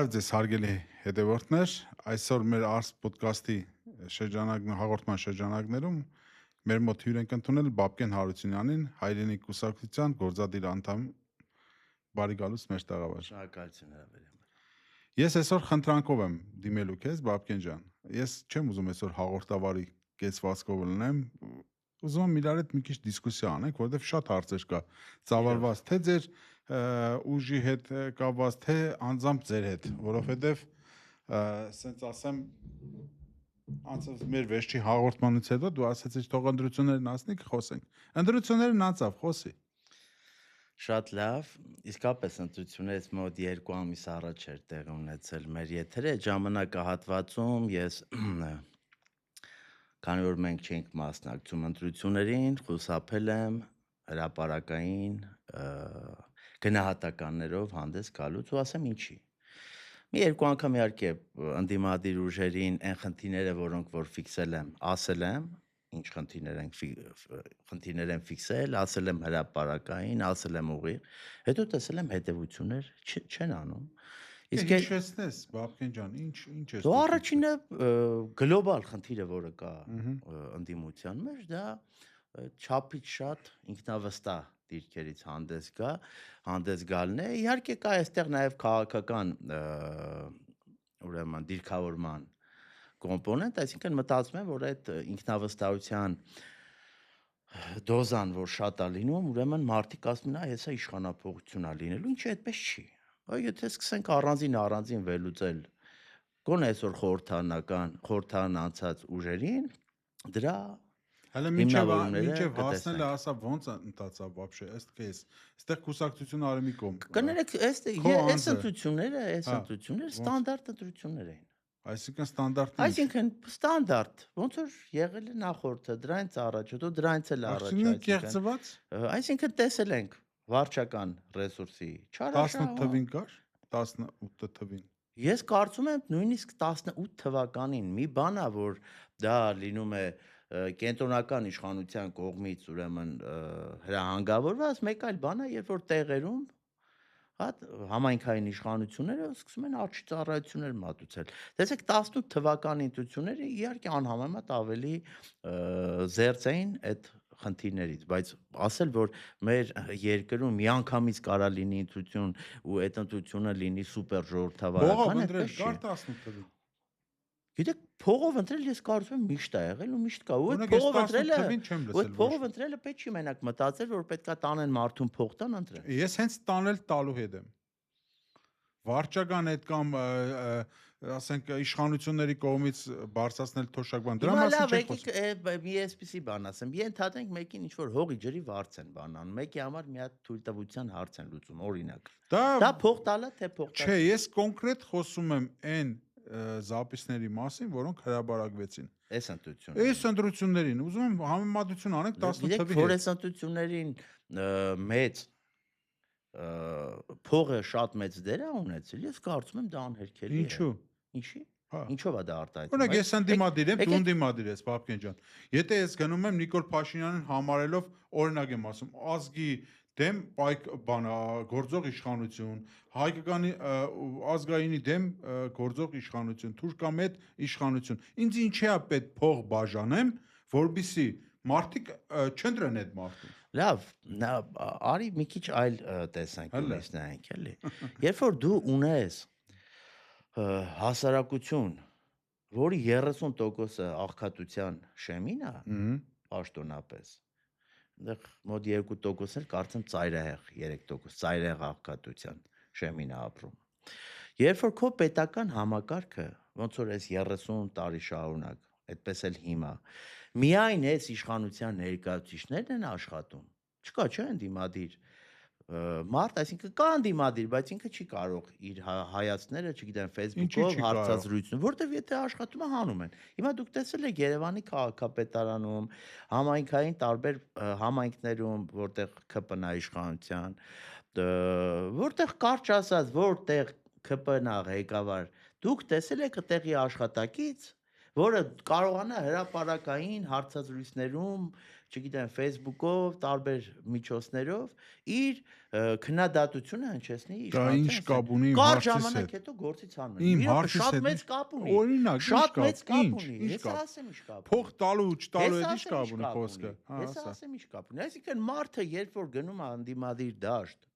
Բարև ձեզ հարգելի հետևորդներ, այսօր մեր Ars podcast-ի հաղորդման շրջանակներում մեր մոտ հյուր ենք ընդունել Բաբկեն Հարությունյանին, հայրենիք կուսակցության գործադիր անդամ, բարի գալուց մեր տաղավար։ Շնորհակալություն հրավերի համար։ Ես այսօր խնդրանքով եմ դիմելու քեզ, Բաբկեն ջան։ Ես չեմ ուզում այսօր հաղորդավարի կեցվածքով լինեմ, ուզում եմ իրար հետ մի քիչ դիսկուսիա անենք, որովհետև շատ հարցեր կա ծավալված թե ձեր ուժի հետ կապված, թե անձամբ ձեր հետ, որովհետև ասենց ասեմ անցած մեր վերջի հաղորդմանից հետո դու ասացիր թող ընտրություններն անցնի խոսենք։ Ընտրություններն անցավ, խոսի։ Շատ լավ, իսկապես ընտրություններից մոտ 2 ամիս առաջ էր տեղի ունեցել մեր եթերը, ժամանակահատվածում ես քանի որ մենք չենք մասնակցում ընտրություններին, խուսափել եմ հրապարակային գնահատականներով հանդես գալուց ու ասեմ ինչի։ Մի 2 անգամ իհարկե ընդդիմադիր ուժերին այն խնդիրները, որոնք որ ֆիքսել եմ, ասել եմ, ինչ խնդիրներ են ֆիքսել, ասել եմ հրապարակային, ասել եմ ուղիղ, հետո տեսել եմ հետևություններ չեն անում։ Իսկ ինչպես Բաբկեն ջան, ինչ է։ Դու առաջինը գլոբալ խնդիրը, որը կա ընդդիմության մեջ, դա չափից շատ ինքնավստահ դիրքերից հանդես գալն է։ Իհարկե կա այստեղ նաև քաղաքական ուրեմն դիրքավորման կոմպոնենտ, այսինքն մտածում եմ, որ այդ ինքնավստահության դոզան, որ շատ է լինում, ուրեմն մարդիկ ասում են, հեսա իշխանափոխություն է լինելու, ինչը այդպես չի։ Եթե սկսենք առանձին վերլուծել գոնե այսօր խորհրդան անցած ուժերին, դրա Հələ մինչև հասնելը ասա ոնց ընթացավ вообще, ըստ քեզ։ Այստեղ կուսակցությունը արի մի կողմ։ Կներեք, այս ընտրությունները ստանդարտ ընտրություններ էին։ Այսինքն ստանդարտ։ Այսինքն ստանդարտ, ոնց որ եղել է նախորդը, դրանից առաջ, հետո դրանից էլ առաջ, այսինքն տեսել ենք վարչական ռեսուրսի չարաշահը 18 թվին կար, 18 թվին։ Ես կարծում եմ նույնիսկ 18 թվականին մի բան է, որ դա լինում է կենտրոնական իշխանության կողմից ուրեմն հրահանգավորված, մեկ այլ բան է, երբ որ տեղերում համայնքային իշխանությունները սկսում են արջի ծառայություններ մատուցել։ Տեսեք 18 թվականի ընտրությունները իհարկե անհամեմատ ավելի զերծ էին այդ խնդիրներից, բայց ասել, որ մեր երկրում միանգամից կարա լինի ընտրություն ու այդ ընտրությունը լինի սուպեր ժողովրդավարական, այդպես չի։ 18 թվին։ Գիտեք, փողով ընտրել ես կարծում եմ միշտ է եղել ու միշտ կա։ Ու այդ փողով ընտրելը պետք չի մենակ մտածել, որ պետքա տանեն մարդուն փող տան ընտրեն։ Ես հենց տանել տալու հետ եմ։ Վարչական այդ կամ ասենք իշխանությունների կողմից բարձրացնել թոշակման դրա մասին չեք խոսում։ Մի էսպիսի բան ասեմ, ենթադրենք մեկին ինչ որ հողի ջրի վարձ են բանան, մեկի համար մի հատ թույլտվության հարց են լուծում, օրինակ։ Դա փող տալը թե փող տալը։ Չէ, ես կոնկրետ խոսում եմ այն զապիսների մասին, որոնք հրաբարակվեցին։ Այս ընտրություններին ուզում եմ համեմատություն անենք 18 թվի հետ։ Որ այս ընտրություններին մեծ փողը շատ մեծ դեր է ունեցել, ես կարծում եմ դա անհերքելի է։ Ինչու՞։ Ինչի՞։ Ինչով է դա արտահայտվում։ Օրինակ ես ընդդիմադիր եմ, դու ընդդիմադիր ես, Բաբկեն ջան։ Եթե ես գնում եմ Նիկոլ Փաշինյանին համարելով, օրինակ եմ ասում, ազգի դեմ գործող իշխանություն, հայկական ազգայինի դեմ գործող իշխանություն, թուրքամետ իշխանություն։ Ինձ ինչի՞ է պետք փող բաժանեմ, որբիսի մարդիկ չընտրեն այդ մարդուն։ Լավ, արի մի քիչ այլ տեսանկյունից նայենք, էլի։ Երբ որ դու ունես հասարակություն, որի 30%-ը աղքատության շեմին է, պաշտոնապես, այնտեղ մոտ 2%-ն էլ կարծեմ ծայրահեղ 3% ծայրահեղ աղքատության շեմին է ապրում։ Երբ որ քո պետական համակարգը ոնց որ այս 30 տարի շարունակ, այդպես էլ հիմա, միայն այս իշխանության ներկայացուցիչներն են աշխատում, չկա չէ ընդդիմադիր մարդ, այսինքն կա ընդդիմադիր, բայց ինքը չի կարող իր հայացքները, չգիտեմ, Facebook-ով հարցազրույցում, որտեվ եթե աշխատում է հանում են։ Հիմա դուք տեսել եք Երևանի քաղաքապետարանում, համայնքային տարբեր համայնքներում, որտեղ ԿՊՆ իշխանության, որտեղ կարճ ասած, որտեղ ԿՊՆ ղեկավար, դուք տեսել եք տեղի աշխատակից, որը կարողանա հրապարակային հարցազրույցներում, չգիտեմ, Facebook-ով, տարբեր միջոցներով իր քննադատությունը հնչեցնի ինչ կապ ունի իմ Կար հարցիս ժամանակ հետ։ հետո գործից անում։ Իմ Մի րոպե, հարցիս շատ հետ մեծ կապ ունի։ Օրինակ, Շատ ինչ մեծ կապ, կապ ինչ, ունի։ ինչ Ես կապ։ ասեմ ինչ կապ։ Փող տալու ու չտալու Ես հետ ինչ ասեմ կապ ինչ ունի կապ խոսքը։ ունի։ Ես ասեմ ինչ կապ ունի։ Այսինքն մարդը երբ որ գնում է անդիմադիր դաշտ,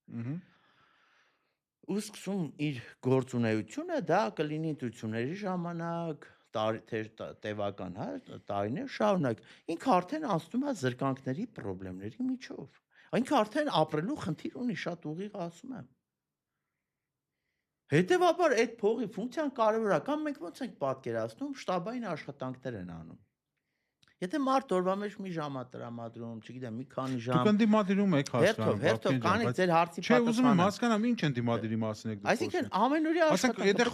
ու սկսում իր գործունեությունը, դա կլինի ընտրությունների ժամանակ, տևական, հա, տարիներ շարունակ։ Ինքը արդեն անցնում է զրկանքների, խնդիրների միջով։ Ինքը արդեն ապրելու խնդիր ունի, շատ ուղիղ ասում եմ։ Հետևաբար այդ փողի ֆունկցիան կարևորական, մենք ոնց ենք պատկերացնում, շտաբային աշխատանքներ են անում։ Եթե մարդ օրվա մեջ մի ժամ է տրամադրում, չգիտեմ, մի քանի ժամ։ Դուք ընդդիմադիրում եք հասկանում, Հերթով կանեք ձեր հարցի չէ, ուզում եմ պատասխանը։ հասկանամ ինչ ընդդիմադիրի մասին եք դուք Այսինքն ամենօրյա ասենք, եթե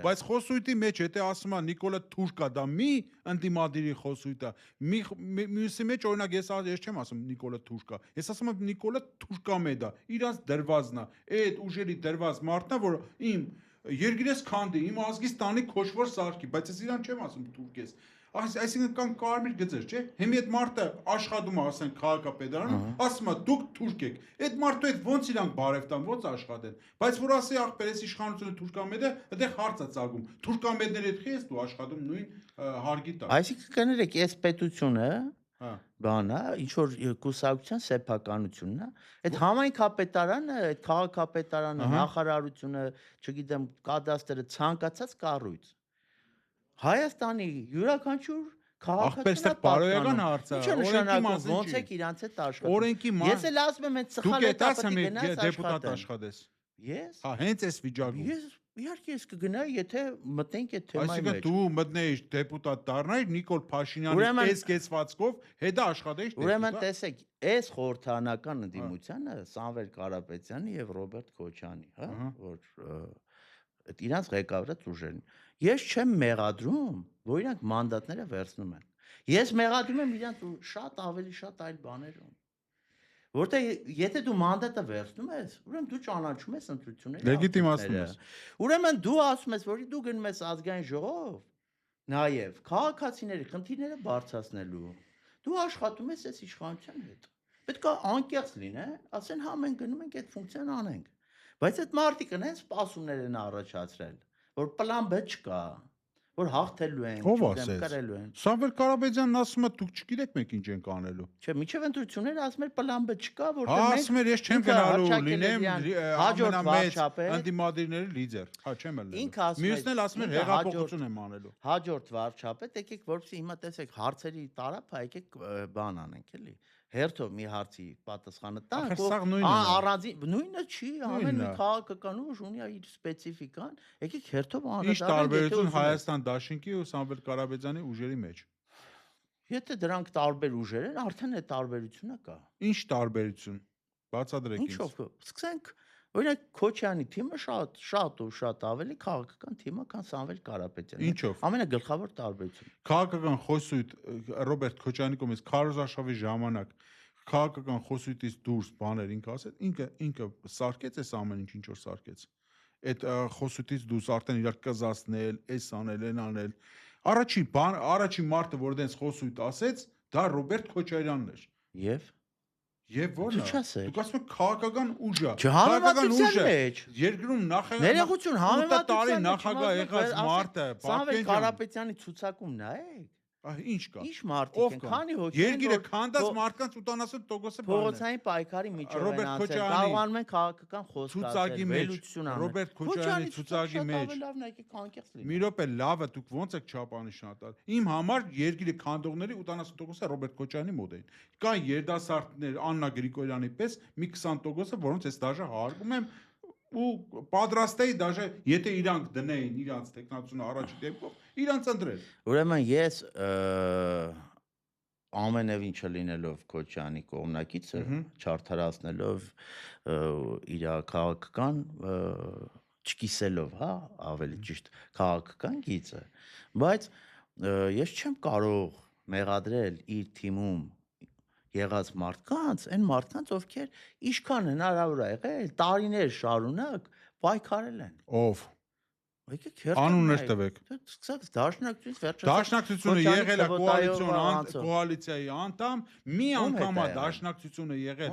բայց խոսույթի մեջ եթե ասում է Նիկոլա Թուրկա, դա մի ընդդիմադիրի խոսույթ է։ Մյուսի մեջ օրինակ ես չեմ ասում Նիկոլա Թուրկա։ Ես ասում եմ Նիկոլա Թուրկամեդա, իրանց դրվազն է։ Այդ ուժերի դրված մարդն է, որ իմ երկիրես քանդի, իմ ազգից տանի քոչվոր սարքի, բայց ես իրան չեմ ասում թուրքես։ Այսինքն կան կարմիր գծեր, չէ՞։ Հիմա այդ մարդը աշխատում է, ասենք, քաղաքապետարանում, ասում է դուք թուրք եք։ Այդ մարդու հետ ո՞նց իրանք բարև տան, ո՞նց աշխատեն։ Բայց որ ասի ախպեր, այս իշխանությունը թուրքամեդ է, այդտեղ հարց է ծագում։ Թուրքամեդների հետ ես դու աշխատում նույն հարգի տակ։ Այսինքն կներեք, այս պետությունը բանա, ինչ որ կուսակցության սեփականությունն է, այդ համայնքապետարանը, այդ քաղաքապետարանը, նախարարությունը, չգիտեմ, կադաստրը ցանկացած կառույց Հայաստանի յուրաքանչյուր քաղաքացիական բարոյական հարց է, օրենքի մասին ոնց է իրանց հետ աշխատում։ Օրենքի Ես էլ ասում եմ, այդ սխալ է տապտի գնաց դեպուտատ աշխատես։ Ես։ Հա, հենց այս վիճակում։ Ես իհարկե ես կգնայի, եթե մտնենք այդ թեմայի մեջ։ Այսինքն դու մտնեիր դեպուտատ դառնայիր Նիկոլ Փաշինյանի այս կեցվածքով, հետո աշխատեիր դեպուտատ։ Ուրեմն տեսեք, այս խորհրդանական ընդդիմությանը Սամվել Կարապետյանի եւ Ռոբերտ Քոչյանի, հա, որ այդ իրանց ղեկավարած ուժերն։ Ես չեմ մեղադրում, որ իրանք մանդատները վերցնում են։ Ես մեղադրում եմ իրանք շատ ավելի շատ այլ բաներում։ Որտեղ եթե դու մանդատը վերցնում ես, ուրեմն դու ճանաչում ես ընտրությունների լեգիտիմացնում ես։ Ուրեմն դու ասում ես, որ դու գնում ես ազգային ժողով, նաև քաղաքացիների խնդիրները բարձրացնելու։ Դու աշխատում ես այս իշխանության հետ։ Պետք է անկեղծ լինեն, ասեն հա մենք գնում ենք այդ ֆունկցիան անենք։ Բայց այդ մարդիկ են սպասումներ են առաջացրել, որ պլան B չկա, որ հաղթելու են, չգիտեմ, կրելու են։ Սամվել Կարապետյանն ասում է դուք չգիտեք մենք ինչ ենք անելու։ Չէ, միջև ընտրությունները ասում էր պլան B չկա, որտեղ մենք ասում էր ես չեմ գնալու լինեմ ամենամեծ ընդդիմադիրների լիդեր։ Հա, չեմ ելնելու։ Մյուսն էլ ասում էր հեղափոխություն եմ անելու։ Հաջորդ վարչապետ եկեք, որպեսզի հիմա տեսեք հարցերի տարափը եկեք բան անենք, էլի։ Հերթով մի հարցի պատասխանը տանք, առանձին նույնը չի, ամեն մի քաղաքական ուժ ունի իր սպეციფიკան, եկեք հերթով անդրադառնանք։ Ինչ տարբերություն Հայաստան Դաշինքի ու Սամվել Կարապետյանի ուժերի մեջ։ Եթե դրանք տարբեր ուժեր են, արդեն այդ տարբերությունը կա։ Ինչ տարբերություն։ Բացատրեք ինձ։ Ինչով։ Սկսենք, օրինակ Քոչյանի թիմը շատ ավելի քաղաքական թիմը, քան Սամվել Կարապետյանը։ Ինչով։ Ամենագլխավոր տարբերությունը։ Քաղաքական խոսույթ Ռոբերտ Քոչյանի կողմից քարոզարշավի ժամանակ քաղաքական խոսույթից դուրս բաներ ինքը ասեց, ինքը սարքեց այս ամեն ինչ որ սարքեց։ Այդ խոսույթից դուրս արդեն իրար կզացնել, այս անել, այն անել։ Առաջին մարդը, որ դենց խոսույթ ասեց, դա Ռոբերտ Քոչարյանն էր։ Եվ ո՞րն է։ Դուք ասում եք քաղաքական ուժ է։ Քաղաքական մեջ երկրում ներողություն համեմատության նախագահ եղած մարդը Սամվել Կարապետյանի ցուցակում նայեք։ Ինչ կա։ Ինչ մարդիկ են, քանի հոգի են, երկիրը քանդած մարդկանց 80%-ը փողոցային պայքարի միջով են անցել, կարողանում են քաղաքական խոսք ասել, վերլուծություն անել։ Ռոբերտ Քոչյանի ցուցակի մեջ։ Մի րոպե, լավը, դուք ոնց եք չափանիշատար։ Իմ համար երկիրը քանդողների 80%-ը Ռոբերտ Քոչյանի մոտ էին։ Կան երդասարտներ Աննա Գրիգորյանի պես մի 20%-ը, որոնց ես դաժե հարգում եմ ու պատրաստ էի դաժե եթե իրանք դնեին իրանց տեխնացությունը առաջի դեպքով իրանց ընտրել։ Ուրեմն ես ամենևին չլինելով Քոչյանի կողմնակիցը, չարթարացնելով իր քաղաքական չկիսելով, հա, ավելի ճիշտ քաղաքական գիծը, բայց ես չեմ կարող մեղադրել իր թիմում եղած մարդկանց, այն մարդկանց, ովքեր ինչքան հնարավոր է եղել տարիներ շարունակ պայքարել են։ Ով։ Անուններ տվեք։ Սկսած դաշնակցությունից վերջացած Դաշնակցությունը եղել է կոալիցիայի անդամ, մի անգամ է դաշնակցությունը եղել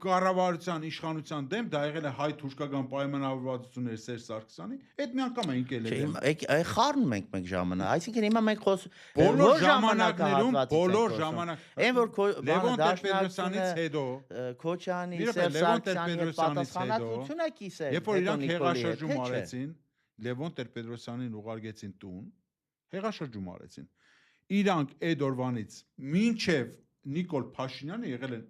կառավարության իշխանության դեմ, դա եղել է հայ-թուրքական պայմանավորվածությունների Սերժ Սարգսյանի, այդ մի անգամ է ինքել եղել։ Խառնում ենք մենք ժամանակ, այսինքն հիմա մենք բոլոր ժամանակներում, բոլոր ժամանակ։ Այն որ Լևոն Տեր-Պետրոսյանից հետո, Քոչյանի, Սերժ Սարգսյանի հետ պատասխանատվությունը կիսել։ Երբ որ իրանք հեղաշրջում արեցին, Լևոն Տեր-Պետրոսյանին ուղարկեցին տուն, հեղաշրջում արեցին։ Իրանք այդ օրվանից մինչև Նիկոլ Փաշինյանը եղել են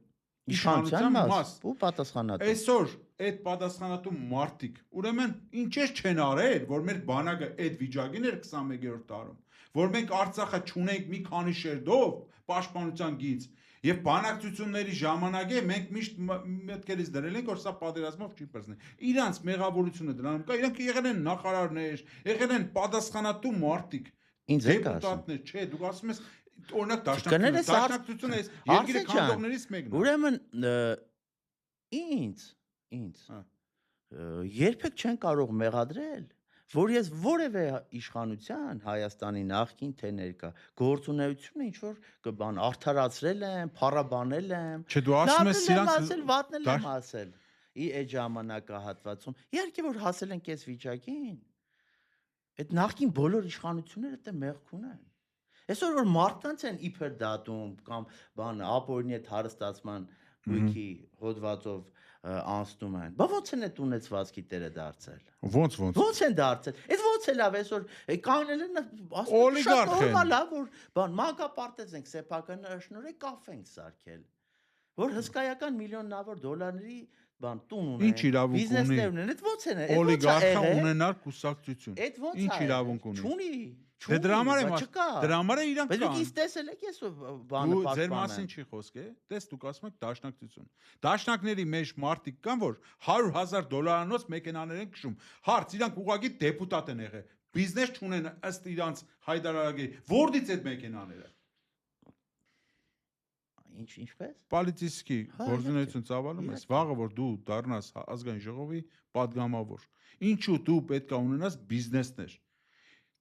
իշխանության մաս ու պատասխանատու։ Այսօր այդ պատասխանատու մարդիկ, ուրեմն ինչեր չեն արել, որ մեր բանակը այդ վիճակին էր 21-րդ դարում, որ մենք Արցախը չունենք մի քանի շերտով պաշտպանության գիծ, եւ բանակցությունների ժամանակ մենք միշտ մտքերից դրել ենք, որ սա պատերազմով չի բռնի։ Իրանց մեղավորությունը դրանում կա, իրանք եղել են նախարարներ, եղել են պատասխանատու մարդիկ, դեպուտատներ, չէ, դուք ասում ես օրինակ դաշնակցությունը էս երկրի քանդողներից մեկն է։ Ուրեմն ինձ երբեք չեն կարող մեղադրել, որ ես որևէ իշխանության Հայաստանի նախկին թե ներկա գործունեությունը ինչ որ կբան արդարացրել եմ, փառաբանել եմ։ Չէ, դու ասում ես իրանք վատնել եմ ասել։ Այդ ժամանակահատվածում իհարկե որ հասել ենք այս վիճակին։ Այդ նախկին բոլոր իշխանությունները դե մեղք ունեն։ Այսօր որ մարդկանց են իբր դատում կամ բան ապօրինի հետ հարստացման գույքի հոդվածով անցնում են։ Բա ո՞նց են այդ ունեցվածքի տերը դարձել։ Ո՞նց են դարձել։ Այդ ո՞նց է լավ այսօր կանել են օլիգարխ են։ Լավ որ բան մանկապարտեզ ենք սեփական շնորհի կաֆե ենք սարքել։ Որ հսկայական միլիոնավոր դոլարների բան տուն ունեն։ Ինչ իրավունք ունի։ Բիզնեսներ ունեն։ Այդ ո՞նց են։ Օլիգարխը ունենալ կուսակցություն։ Այդ ո՞նց է։ Ինչ իրավունք ունի։ Չունի։ Դե դրա համար է իրանք կան։ Բայց դուք տեսել եք ես բանը պաշտպանը։ Ձեր մասին չի խոսք է։ Տես դուք ասում եք դաշնակցություն։ Դաշնակների մեջ մարդիկ կան, որ $100,000 մեքենաներ են քշում։ Հարց, իրանք ուղղակի դեպուտատ են եղել։ Բիզնես չունեն ըստ իրանց հայտարարակի։ Որտից այդ մեքենաները։ Ինչպես։ Պոլիտիկի գործունեություն ծավալում ես, վաղը որ դու դառնաս ազգային ժողովի падգամավոր։ Ինչու դու պետք է ունենաս բիզնեսներ։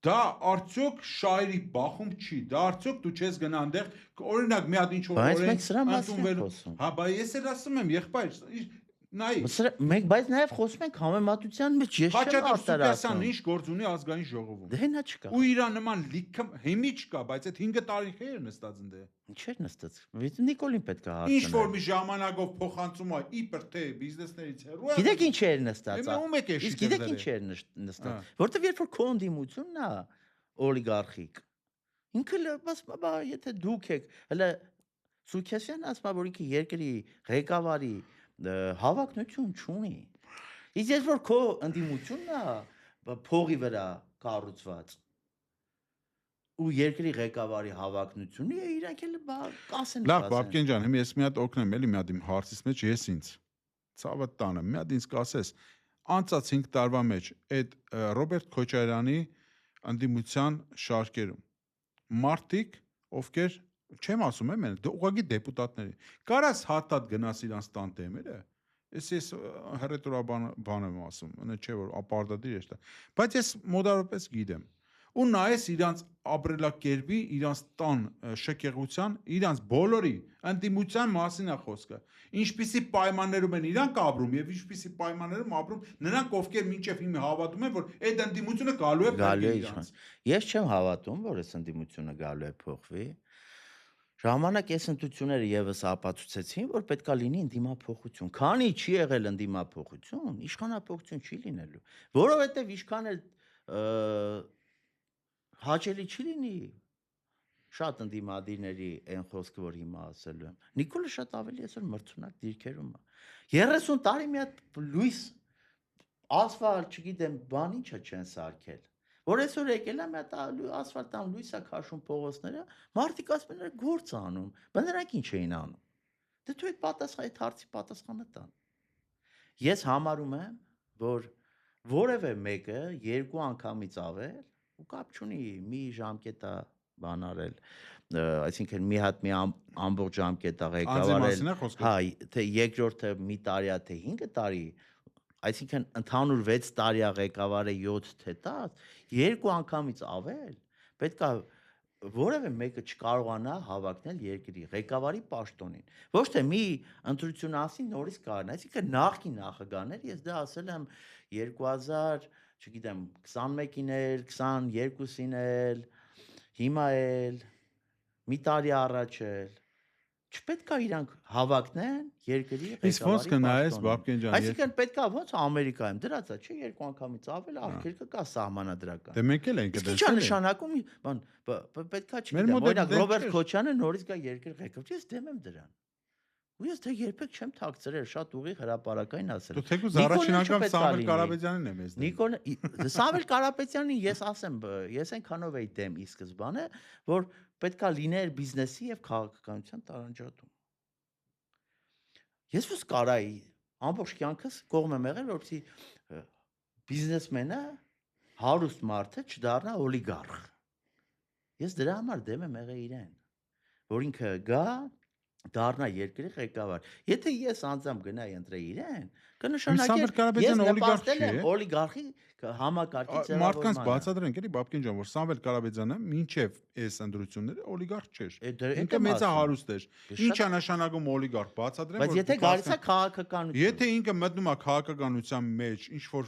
Դա արդյոք շահերի բախում չի, դա արդյոք դու չես գնա այնտեղ, օրինակ մի հատ ինչ որ օրենք հա, բա ես էլ ասում եմ, եղբայր, նայ։ Մենք բայց նաև խոսում ենք համեմատության մեջ, ես չեմ արտարացնում։ Ինչ գործ ունի ազգային ժողովում։ Դե հենա չկա։ Ու իրա նման լիքը հիմի չկա, բայց այդ 5 տարիներ նստած ընդ է։ Ինչեր նստած։ Նիկոլին պետք է հարցնել։ Ինչ որ մի ժամանակով փոխանցում է, իբր թե բիզնեսներից հեռու է։ Գիտեք ինչ էր նստած։ Իսկ գիտեք ինչ էր նստած։ Որտեվ երբ որ քո ընդդիմությունն է օլիգարխիկ։ Ինքը բա եթե դուք եք, հələ Սուքեսյանն ասում է, որ ինքը երկրի ղեկավարի հավակնություն չունի։ Իսկ ես որ քո ընդդիմությունն է փողի վրա կառուցված ու երկրի ղեկավարի հավակնությունն է, իրանք էլ կասեն։ Լավ, Բաբկեն ջան, հիմա ես մի հատ օգնեմ, էլի մի հատ իմ հարցից մեջ ես ինձ ցավը տանը, մի հատ ինձ կասես, անցած 5 տարվա մեջ այդ Ռոբերտ Քոչարյանի ընդդիմության շարքերում մարդիկ, ովքեր չեմ ասում եմ, ուղղակի դեպուտատների։ Կարաս հատատ գնաս իրանց տան դեմերը։ Ես հռետորաբան բան եմ ասում, չէ որ ապարտադիր է դա։ Բայց ես մոտավորապես գիտեմ։ Ու նայես իրանց ապրելակերպի, իրանց տան շքեղության, իրանց բոլորի ընդդիմության մասին է խոսքը։ Ինչպիսի պայմաններում են իրանք ապրում եւ ինչպիսի պայմաններում ապրում նրանք, ովքեր մինչեւ հիմա հավատում են, որ այդ ընդդիմությունը գալու է փոխվի իրանց։ Ես չեմ հավատում, որ այս ընդդիմությունը գալու է փոխվի։ Ժամանակ այս ընտրությունները եւս ապացուցեցին, որ պետքա լինի ընդդիմափոխություն։ Քանի չի եղել ընդդիմափոխություն, իշխանափոխություն չի լինելու, որովհետեւ ինչքան էլ հաճելի չի լինի շատ ընդդիմադիրների այն խոսքը, որ հիմա ասելու եմ։ Նիկոլը շատ ավելի այսօր մրցունակ դիրքերում է։ 30 տարի մի հատ լույս ասֆալտ, չգիտեմ, բան ինչա չեն սարքել։ Որ այսօր եկել է մի հատ ասֆալտան լույս է քաշում փողոցները, մարդիկ ասում են գործ անում, բայց նրանք ինչ էին անում։ Դե դու այդ հարցի պատասխանը տան։ Ես համարում եմ, որ որևէ մեկը երկու անգամից ավել ու կապ չունի մի ժամկետ է բան արել, այսինքն մի հատ մի ամբողջ ժամկետ է ղեկավարել, հա, թե երկրորդը մի տարի է, թե 5 տարի այսինքն ընդհանուր 6 տարի ղեկավարը 7 թե 10, երկու անգամից ավել, պետք է որևէ մեկը չկարողանա հավակնել երկրի ղեկավարի պաշտոնին։ Ոչ թե մի ընտրություն ասի նորից կարողանա, այսինքն նախկին նախագահներ, ես դա ասել եմ 2000, չգիտեմ, 21-ին էլ, 22-ին էլ, հիմա էլ, մի տարի առաջ էլ, չպետք է իրանք հավակնեն երկրի Իսկ ոնց ղեկավարի կնայես պաշտոնին։ Բաբկեն ջան, Այսինքն պետք է ոնց Ամերիկայում դրած է, չէ, երկու անգամից ավել արգելքը կա սահմանադրական։ դե մենք էլ ենք Իսկ ի՞նչ է դեսել։ նշանակում, բան, պետք է Մեր չգիտեմ, մոտ էլ օրինակ դենք Ռոբերտ չէր։ Քոչյանը նորից գա երկրի ղեկավար, ես դեմ եմ դրան։ Ու ես դա երբեք չեմ թաքցրել, շատ ուղիղ հրապարակային ասել։ Դու թեկուզ Նիկոլին առաջին անգամ չպետք է Սամվել լինի։ Կարապետյանին եմ ես դեմ։ Նիկոլ Սամվել Կարապետյանին ես ասեմ, ես այնքանով էի դեմ ի սկզբանե, որ պետքա լիներ բիզնեսի եւ քաղաքականության տարանջատում։ Ես ո՞ւս կարայի ամբողջ կյանքս կողմ եմ եղել, որպեսզի բիզնեսմենը հարուստ մարդը չդառնա օլիգարխ։ Ես դրա համար դեմ եմ եղել իրեն, որ ինքը գա դառնա երկրի ղեկավար։ Եթե ես անձամբ գնայի ընտրեի իրեն, Սամվել կնշանակեր ես Կարապետյանը օլիգարխ նպաստել եմ չի, օլիգարխի համակարգի մարդկանց ձևավորմանը։ բացատրենք էլի Բաբկեն ջան, որ Սամվել Կարապետյանը մինչև այս ընդրությունները օլիգարխ չէր։ Դա Ինքը եմ մեծա ասում։ հարուստ էր։ Շատ- Ինչ է նշանակում օլիգարխ, բացատրեմ, Բայց եթե դուք գալիս է հասկանաք։ քաղաքականություն։ Եթե ինքը մտնում է քաղաքականության մեջ, ինչ որ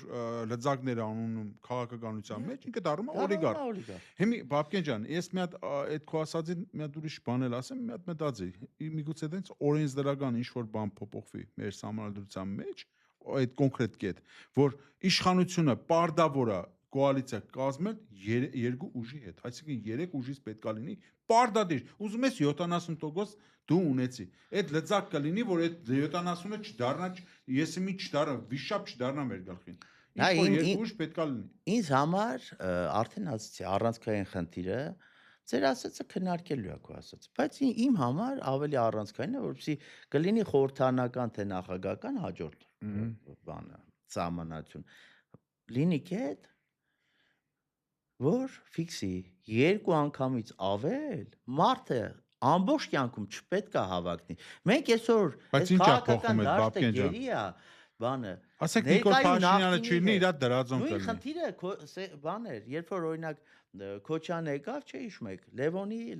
լծակներ անում քաղաքականության մեջ, ինքը դառնում է օլիգարխ։ Օլիգարխ։ Հիմի Բաբկեն ջան, ես մի հատ այդ քո ասածին մի հատ ուրիշ բան էլ ասեմ, մի հատ մտածի։ Միգուցե դենց օրենսդրական ինչ որ բան փոփոխվի մեր համանդրության մեջ, այդ կոնկրետ կետ, որ իշխանությունը պարտավոր է կոալիցիա կազմել երկու ուժի հետ, այսինքն 3 ուժից պետքա լինի պարտադիր։ Ուզում ես 70% դու ունեցի։ Այդ լծակ կլինի, որ այդ 70-ը չդառնա, եսիմի չդառնա, վիշապ չդառնա մեր գլխին։ Ինչ որ երկու ուժ պետքա լինի։ Ինձ համար արդեն ասացի առանցքային խնդիրը ձեր ասածը քննարկելու է քո ասած, բայց իմ համար ավելի առանցքային է, որպեսզի կլինի խորհրդանական թե նախագահական հաջորդ բանը, սահմանադրություն։ Լինի կետ, որ ֆիքսի երկու անգամից ավել մարդը ամբողջ կյանքում չպետք է հավակնի։ Մենք այսօր Բայց ինչ է փոխում այդ Բաբկեն ջան։ գերի է բանը։ Ասեք Նիկոլ Փաշինյանը չլինի, իր դրածոն Նույն կլինի։ խնդիրը բան էր, երբ որ օրինակ Քոչյանը եկավ, չէ՞ հիշում եք,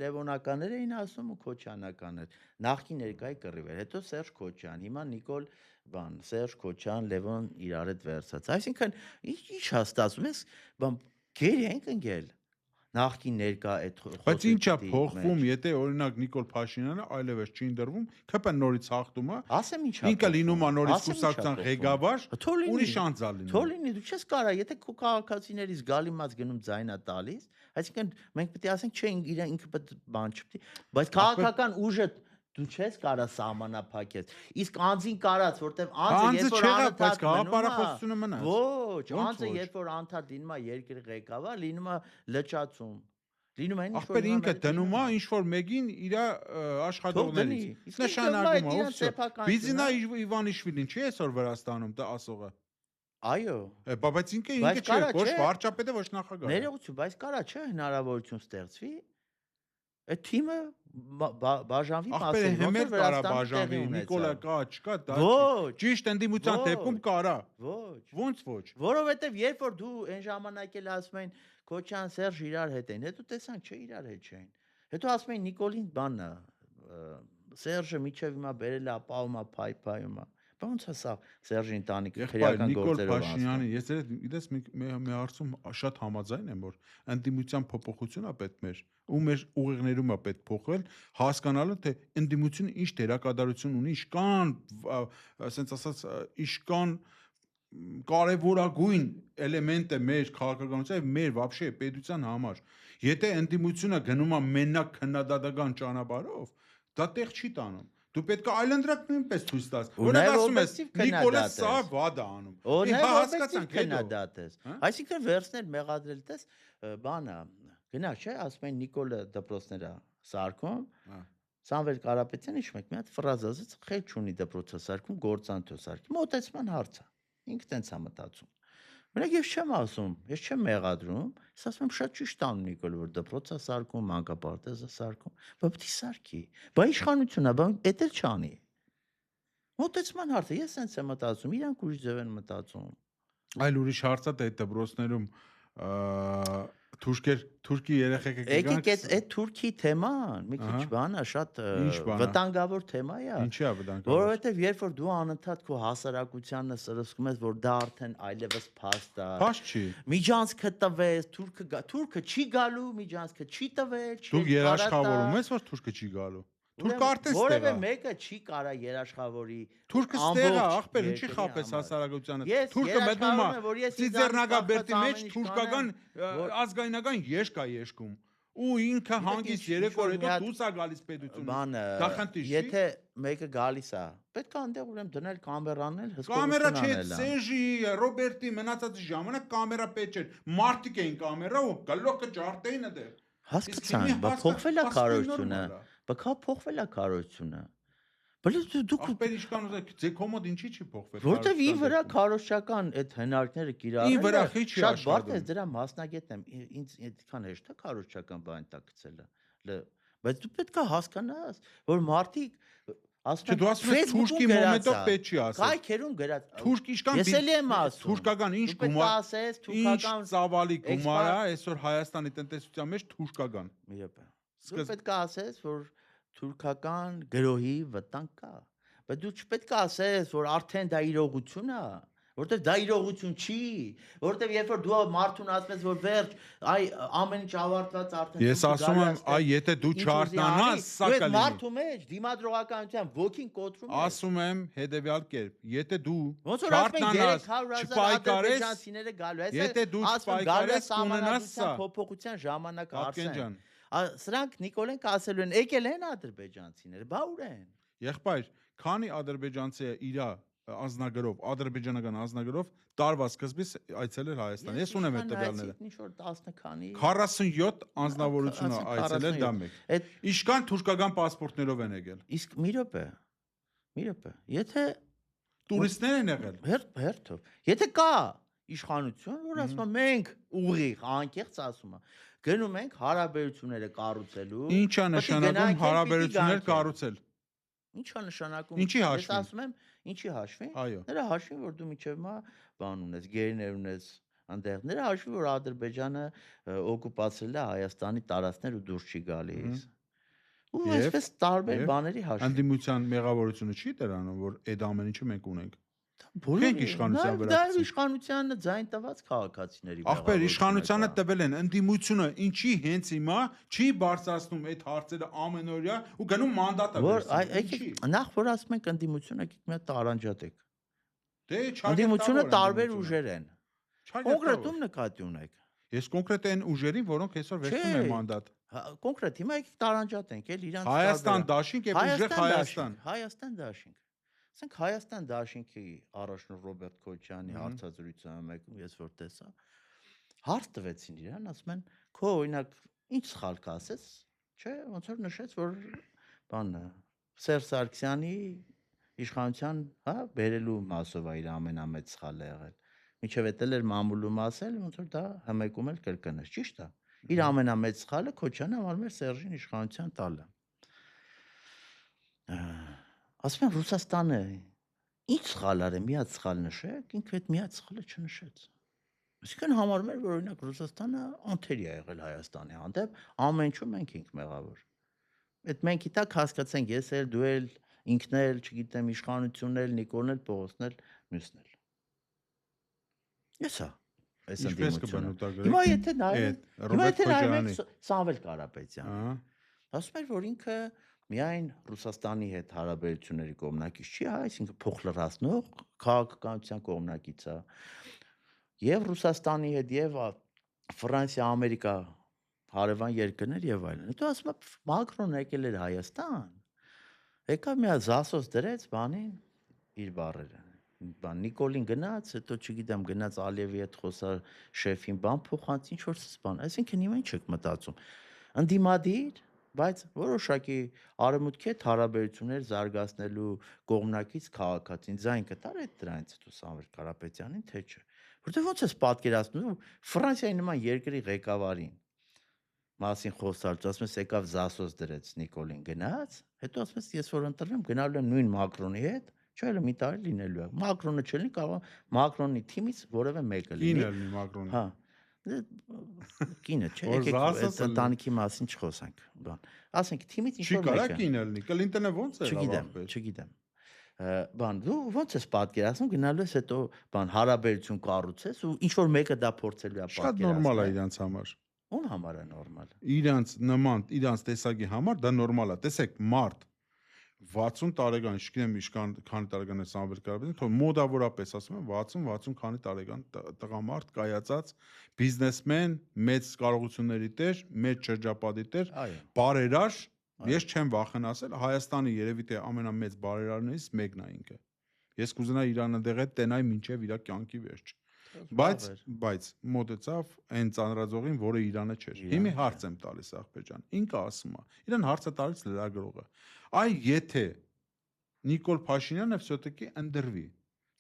Լևոնականներ էին ասում ու Քոչյանականներ։ Նախկին ներկայի կռիվ էր, հետո Սերժ Քոչյան, հիմա Նիկոլ բան, Սերժ Քոչյան, Լևոն իրար հետ վերցած։ Այսինքն ինչ հաստատում ես, բան գերի ենք ընկել։ Նախկին ներկա այդ Բայց ինչ է փոխվում, եթե օրինակ Նիկոլ Փաշինյանը այլևս չի ընդրվում, ԿՊ նորից հաղթում է, ասեմ ինչ է։ ինքը լինում է նորից կուսակցության ղեկավար, ուրիշ անձա լինում։ Թող լինի, դու չես կարա, եթե քո քաղաքացիներից գալիմաց գնում ձայնա տալիս, այսինքն մենք պետք է ասենք, չէ, ինքը պետք բան չպետք է, բայց քաղաքական ուժը դու չես կարա սահմանափակես։ Իսկ անձին կարած, որտեվ անձը երբ որ բայց անդադ գաղափարախոսությունը մնաց։ Ոչ, անձը երբ որ անդադ լինում է երկրի ղեկավար, լինում է լճացում։ Լինում է ինչ որ Ախպեր ինքը դնում է ինչ որ մեկին իր աշխատողներից։ Նշանակում է ով։ Բիզինա Իվանիշվիլին չի այսօր Վրաստանում դա ասողը։ Այո։ Բայց ինքը չէ, ոչ վարչապետը, ոչ նախագահը։ Ներողություն, բայց կարա չէ հնարավորություն ստեղծվի։ Այդ թիմը բաժանվի մասերի, ոնց որ Վրաստանի Նիկոլա կա, չկա, դա ճիշտ ընդդիմության դեպքում կարա։ Ոչ։ Ոնց ոչ։ Որովհետև երբ որ դու այն ժամանակ էլ ասում են Քոչյան Սերժ իրար հետ են, հետո տեսանք չէ իրար հետ չէին։ Հետո ասում են Նիկոլին բանն է, Սերժը միջև հիմա բերել է ապահում է, փայփայում է։ Ոնց է սա Սերժի ընտանիքը քրեական գործերով Նիկոլ Փաշինյանը, ես դες մի հարցում շատ համաձայն եմ, որ ընդդիմության փոփոխություն է պետք մեր ու մեր ուղիղներում է պետք փոխվել, հասկանալու թե ընդդիմությունը ինչ դերակատարություն ունի, ինչքան, ասենց ասած, ինչքան կարևորագույն էլեմենտ է մեր քաղաքականության եւ մեր вообще պետության համար։ Եթե ընդդիմությունը գնում է մենակ քննադատական ճանապարհով, դա տեղ չի տանում։ Դու պետք է այլընտրակ նույնպես ցույց տաս։ Օրինակ ասում ես Նիկոլը սա վադ է անում։ Հասկացանք քննադատես։ Այսինքն վերցնել մեղադրել տես բանը գնա չէ, ասում են Նիկոլը դպրոցներ է սարքում։ Սամվել Կարապետյանը ինչ մեկ մի հատ ֆրազ ասաց, խել չունի դպրոցը սարքում, գործանթո սարքի։ Մոտեցման հարց է։ Ինքը տենց է մտածում։ Մենակ ես չեմ ասում, ես չեմ մեղադրում, ես ասում եմ շատ ճիշտ անում Նիկոլ, որ դպրոցը սարքում, մանկապարտեզը սարքում, բայց պետք է սարքի։ Բա իշխանությունն է, բա էդ էլ չանի։ Մոտեցման հարցը, ես sense եմ մտածում, իրանք ուրիշ ձև են մտածում։ Այլ ուրիշ հարց է դե դպրոցներում թուրքի երեխեքը Եկեք այդ Թուրքի թեման, մի քիչ բան է, շատ վտանգավոր թեմա է։ Ինչի է վտանգավոր։ Որովհետև երբ որ դու անընդհատ քո հասարակությանը սրսկում ես, որ դա արդեն այլևս փաստ է։ Փաստ չի։ Միջանցքը տվեց, թուրքը չի գալու, միջանցքը չի տվել, չի։ Դու երաշխավորում ես, որ թուրքը չի գալու։ Թուրքը արդեն ստեղ է։ Որևէ մեկը չի կարա երաշխավորի։ Թուրքը ստեղ է, ախպեր, ինչի խապես հասարակությանը։ Թուրքը մտնում է Ծիծեռնագաբերդի մեջ թուրքական ազգայնական եշք է եշքում։ Ու ինքը հանգիստ 3 օր հետո դուրս է գալիս պետությունը։ Դա խնդիր չի։ Եթե մեկը գալիս է, պետք է այնտեղ ուրեմն դնել կամերանել, կամերա չէ, Սեժի, Ռոբերտի մնացած ժամանակ կամերա պետք չէ։ Մարդիկ էին կամերա ու գլոկը ջարդեին այդտեղ։ Հասկացան, բա փոխվել է քարոզությունը։ Բա փոխվել է քարոզությունը։ Բայց դուք ախպեր ինչքան ուզեք, ձեր կոմոդ ինչի չի փոխվել։ Որտեվ ի վրա քարոզչական այդ հնարքները կիրառելը շատ բարդ է, դրա մասնագետ եմ։ Ինձ այդքան հեշտ է քարոզչական բան տակ գցելը։ Բայց դու պետք է հասկանաս, որ մարդիկ Չէ, դու ասում ես թուրքի մոմենտով պետք չի ասել։ Կայքերում գրած։ Թուրք ինչքան ես էլ եմ ասում։ Թուրքական ինչ գումար, ինչ ծավալի գումար է այսօր Հայաստանի տնտեսության մեջ թուրքական։ Մի րոպե։ Դու պետք է ասես, որ թուրքական գրոհի վտանգ կա։ Բայց դու չպետք է ասես, որ արդեն դա իրողություն է, որտեվ դա իրողություն չի, որտեվ երբ որ դու մարդուն ասես, որ վերջ, այ ամեն ինչ ավարտված արդեն ես ասում եմ, այ եթե դու չարտնանաս, սա կլինի։ Դու մարդու մեջ դիմադրողականության ոգին կոտրում ես։ Ասում եմ հետեւյալ կերպ, եթե դու չարտնանաս, չպայքարես, եթե դու չպայքարես, ունենաս սա փոփոխության ժամանակ Արսեն։ Սրանք Նիկոլեն ասելու են, եկել են ադրբեջանցիները, բա ուր են։ Եղբայր, քանի ադրբեջանցի է իր անձնագրով, ադրբեջանական անձնագրով տարվա սկզբից այցելել Հայաստան։ Ես ունեմ այդ տվյալները։ Ինչ որ 10 քանի 47 անձնավորությունը այցելել դա մեկ։ Իշքան թուրքական պասպորտներով են եկել։ Իսկ մի րոպե։ Եթե տուրիստներ են եղել։ Հերթով։ Եթե կա իշխանություն, որ ասում է մենք ուղիղ, անկեղծ ասում է, գնում ենք հարաբերությունները կառուցելու։ Ինչ է նշանակում հարաբերություններ կառուցել։ Ինչ է նշանակում։ Ինչի հաշվին։ Ես ասում եմ, ինչի հաշվին։ Նրա հաշվին, որ դու միջև մա բան ունես, գերներ ունես այնտեղ։ Նրա հաշվին, որ Ադրբեջանը օկուպացրել է Հայաստանի տարածքներ ու դուրս չի գալիս։ Ու այսպես տարբեր բաների հաշվին։ Անդիմության մեղավորությունը չի դրանում, որ այդ ամեն ինչը մենք ունենք։ Բոլորը իշխանության վրա։ Դա իշխանությանը ձայն տված քաղաքացիների։ Ախպեր, իշխանությանը տվել են ընդդիմությունը, ինչի հենց հիմա չի բարձրացնում այդ հարցերը ամենօրյա ու գնում մանդատը վերցնում։ Նախ որ ասում ենք ընդդիմությունը, եկեք մի հատ տարանջատեք։ Դե ընդդիմությունը տարբեր ուժեր են։ Կոնկրետ ում նկատի ունեք։ Ես կոնկրետ այն ուժերին, որոնք այսօր վերցնում են մանդատ։ Կոնկրետ հիմա եկեք տարանջատենք, էլ իրանց Հայաստան դաշինք եւ ուժեղ Հայաստան։ Հայաստան դաշինք։ Ասենք Հայաստան դաշինքի առաջնորդ Ռոբերտ Քոչյանի հարցազրույցը մեկում ես որ տեսա հարց տվեցին իրան ասում են քո օրինակ ինչ սխալ կասես չէ ոնց որ նշեց որ բանը Սերժ Սարգսյանի իշխանության բերելու մասով է իր ամենամեծ սխալը եղել միջև էտել էր մամուլում ասել ոնց որ դա հմեկում էլ կրկնես ճիշտ է իր ամենամեծ սխալը Քոչյանը համարում էր Սերժին իշխանության տալը ասում են Ռուսաստանը ինչ սխալ արել, մի հատ սխալ նշեք, ինքը այդ մի հատ սխալը չնշեց։ Այսինքն համարում էր, որ օրինակ Ռուսաստանը անթերի է եղել Հայաստանի հանդեպ, ամեն ինչում մենք ենք մեղավոր։ Այդ մենք իտակ հասկացենք, ես էլ, դու էլ, ինքն էլ, չգիտեմ, իշխանությունն էլ, Նիկոլն էլ, Պողոսն էլ, մյուսն էլ։ Եսա, այս ընդդիմությունը։ Հիմա եթե նայենք Սամվել Կարապետյան։ Ասում էր, որ ինքը միայն Ռուսաստանի հետ հարաբերությունների կողմնակից չի, այսինքն փոխլրացնող քաղաքականության կողմնակից է։ Եվ Ռուսաստանի հետ եւ Ֆրանսիա, Ամերիկա, հարևան երկրներ եւ այլն։ Հետո ասում է Մակրոն եկել էր Հայաստան։ Եկավ մի հատ զասոս դրեց բանին իր բառերը։ Բան Նիկոլին գնաց, հետո չգիտեմ գնաց Ալիևի հետ խոսար շեֆին բան փոխանց, ինչ որ բան։ Այսինքն հիմա ինչ եք մտածում։ Ընդդիմադիր բայց որոշակի արևմուտքի հետ հարաբերություններ զարգացնելու կողմնակից քաղաքացին ձայն կտար այդ դրանից հետո Սամվել Կարապետյանին թե չէ որտեղ ոնց ես պատկերացնում Ֆրանսիայի նման երկրի ղեկավարին մասին խոսալուց ասում ես եկավ զասոս դրեց Նիկոլին գնաց հետո ասում ես ես որ ընտրեմ գնալու եմ նույն Մակրոնի հետ Չէ՞ էլ մի տարի լինելու է։ Մակրոնը չլինի, կարող Մակրոնի թիմից որևէ մեկը լինի։ Կինը լինի Մակրոնը։ Հա։ Կինը, չէ, Որ եկեք զասս այդ ընտանիքի մասին չխոսանք, բան։ Ասենք թիմից ինչ Չի որ կարա մեկը։ կինը լինի։ Կլինտոնը ո՞նց է Չգիտեմ, աղբեր։ չգիտեմ։ Բան, դու ո՞նց ես պատկերացնում գնալու ես հետո բան հարաբերություն կառուցես ու ինչ որ մեկը դա փորձելու է Շատ նորմալ է պատկերացնել։ իրանց համար։ Ում համար է նորմալ։ Իրանց նման, իրանց տեսակի համար դա նորմալ է։ Տեսեք, մարդ 60 տարեկան, չգիտեմ իշքան քանի տարեկան է Սամվել Կարապետյանը, թող մոդավորապես ասում եմ 60 քանի տարեկան տղամարդ կայացած բիզնեսմեն, մեծ կարողությունների տեր, մեծ շրջապատի տեր, Այո։ բարերար, ես չեմ վախեն ասել, Հայաստանի երևի թե ամենամեծ բարերարներից մեկն է ինքը։ Ես կուզենայի Իրանը դեղետ տենայի մինչև իր կյանքի վերջ։ Բայց մոտեցավ այն ծանրաձողին, որը Իրանը չէր։ Հիմա հարց եմ տալիս ախպեր ջան։ Ինքը ասում է, իրան հարցը տալիս լրագրողը։ Այ եթե Նիկոլ Փաշինյանը все-таки ընդրվի,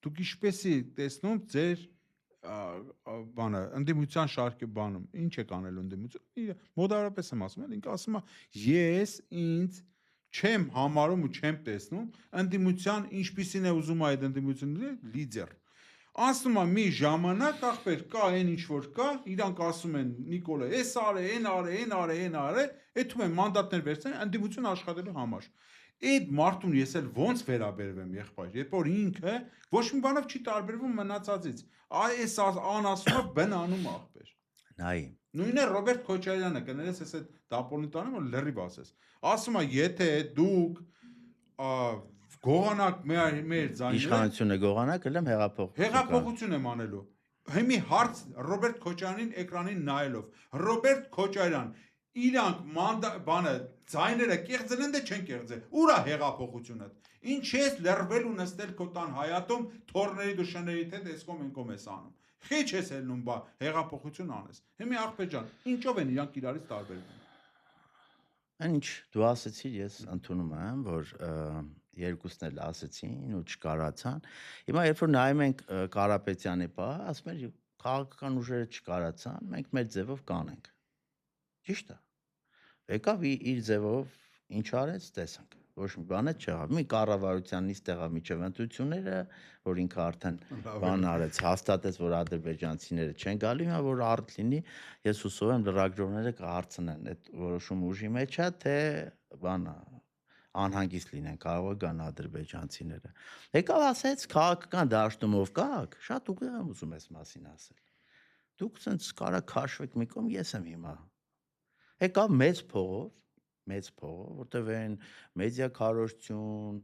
դուք ինչպեսի տեսնում ձեր բանը ընդդիմության շարքը բանում, ինչ եք անելու ընդդիմություն։ Մոդարապես եմ ասում, ինքը ասում է, ես ինձ չեմ համարում ու չեմ տեսնում ընդդիմության ինչպիսին է ուզում այդ ընդդիմությունը լիդեր։ Ասում է մի ժամանակ ախպեր կա այն ինչ որ կա, իրանք ասում են Նիկոլը, էս արե, այն արե, այն արե, այն արե, այդում են մանդատներ վերցնել ընդդիմություն աշխատելու համար։ Այդ մարդուն ես էլ ոնց վերաբերվեմ եղբայր, երբ որ ինքը ոչ մի բանով չի տարբերվում մնացածից։ Այս անասումը բնանում ախպեր։ Նայ։ Նույնն է Ռոբերտ Քոչարյանը, կներես ես այդ դապոլիտանում որ լրիվ ասես։ Ասում է, եթե դուք գողանակ մեր ձայները Իշխանությունը գողանակ ելեմ հեղափոխություն եմ անելու։ Հիմի հարց Ռոբերտ Քոչարյանին էկրանին նայելով։ Ռոբերտ Քոչարյան, իրանք բանը ձայները կեղծել են դե չեն կեղծել։ Ուրա հեղափոխությունը։ Ինչ ես լրվել ու նստել քո տան հայատում թորների դուշների հետ էսկոմ ենկոմ ես անում։ Խիչ ես ելնում բա հեղափոխություն անես։ Հիմի ախպեր ջան, ինչով են իրանք իրարից տարբերվում։ Ինչ դու ասեցիր, ես ընդունում եմ, որ երկուսն էլ ասեցին ու չկարացան։ Հիմա երբ որ նայում ենք Կարապետյանի պա, ասում են քաղաքական ուժերը չկարացան, մենք մեր ձևով կանենք։ Ճիշտ է։ Եկավ իր ձևով ինչ արեց, տեսանք։ Ոչ մի բան չեղավ։ Մի կառավարության նիստ եղավ միջև ընտրությունները, որ ինքը արդեն բան արեց, հաստատեց, որ ադրբեջանցիները չեն գալու, հիմա որ արդ լինի, ես հուսով եմ լրագրողները կհարցնեն այդ որոշումը ուժի մեջ է, թե բանը անհանգիստ լինեն, կարող է գան ադրբեջանցիները։ Եկավ ասեց քաղաքական դաշտումով կաք, շատ ուղիղ եմ ուզում ես մասին ասել։ Դուք ցենց կարա քաշվեք մի կողմ, ես եմ հիմա։ Եկավ մեծ փողով, որտեղ են մեդիա քարոզություն,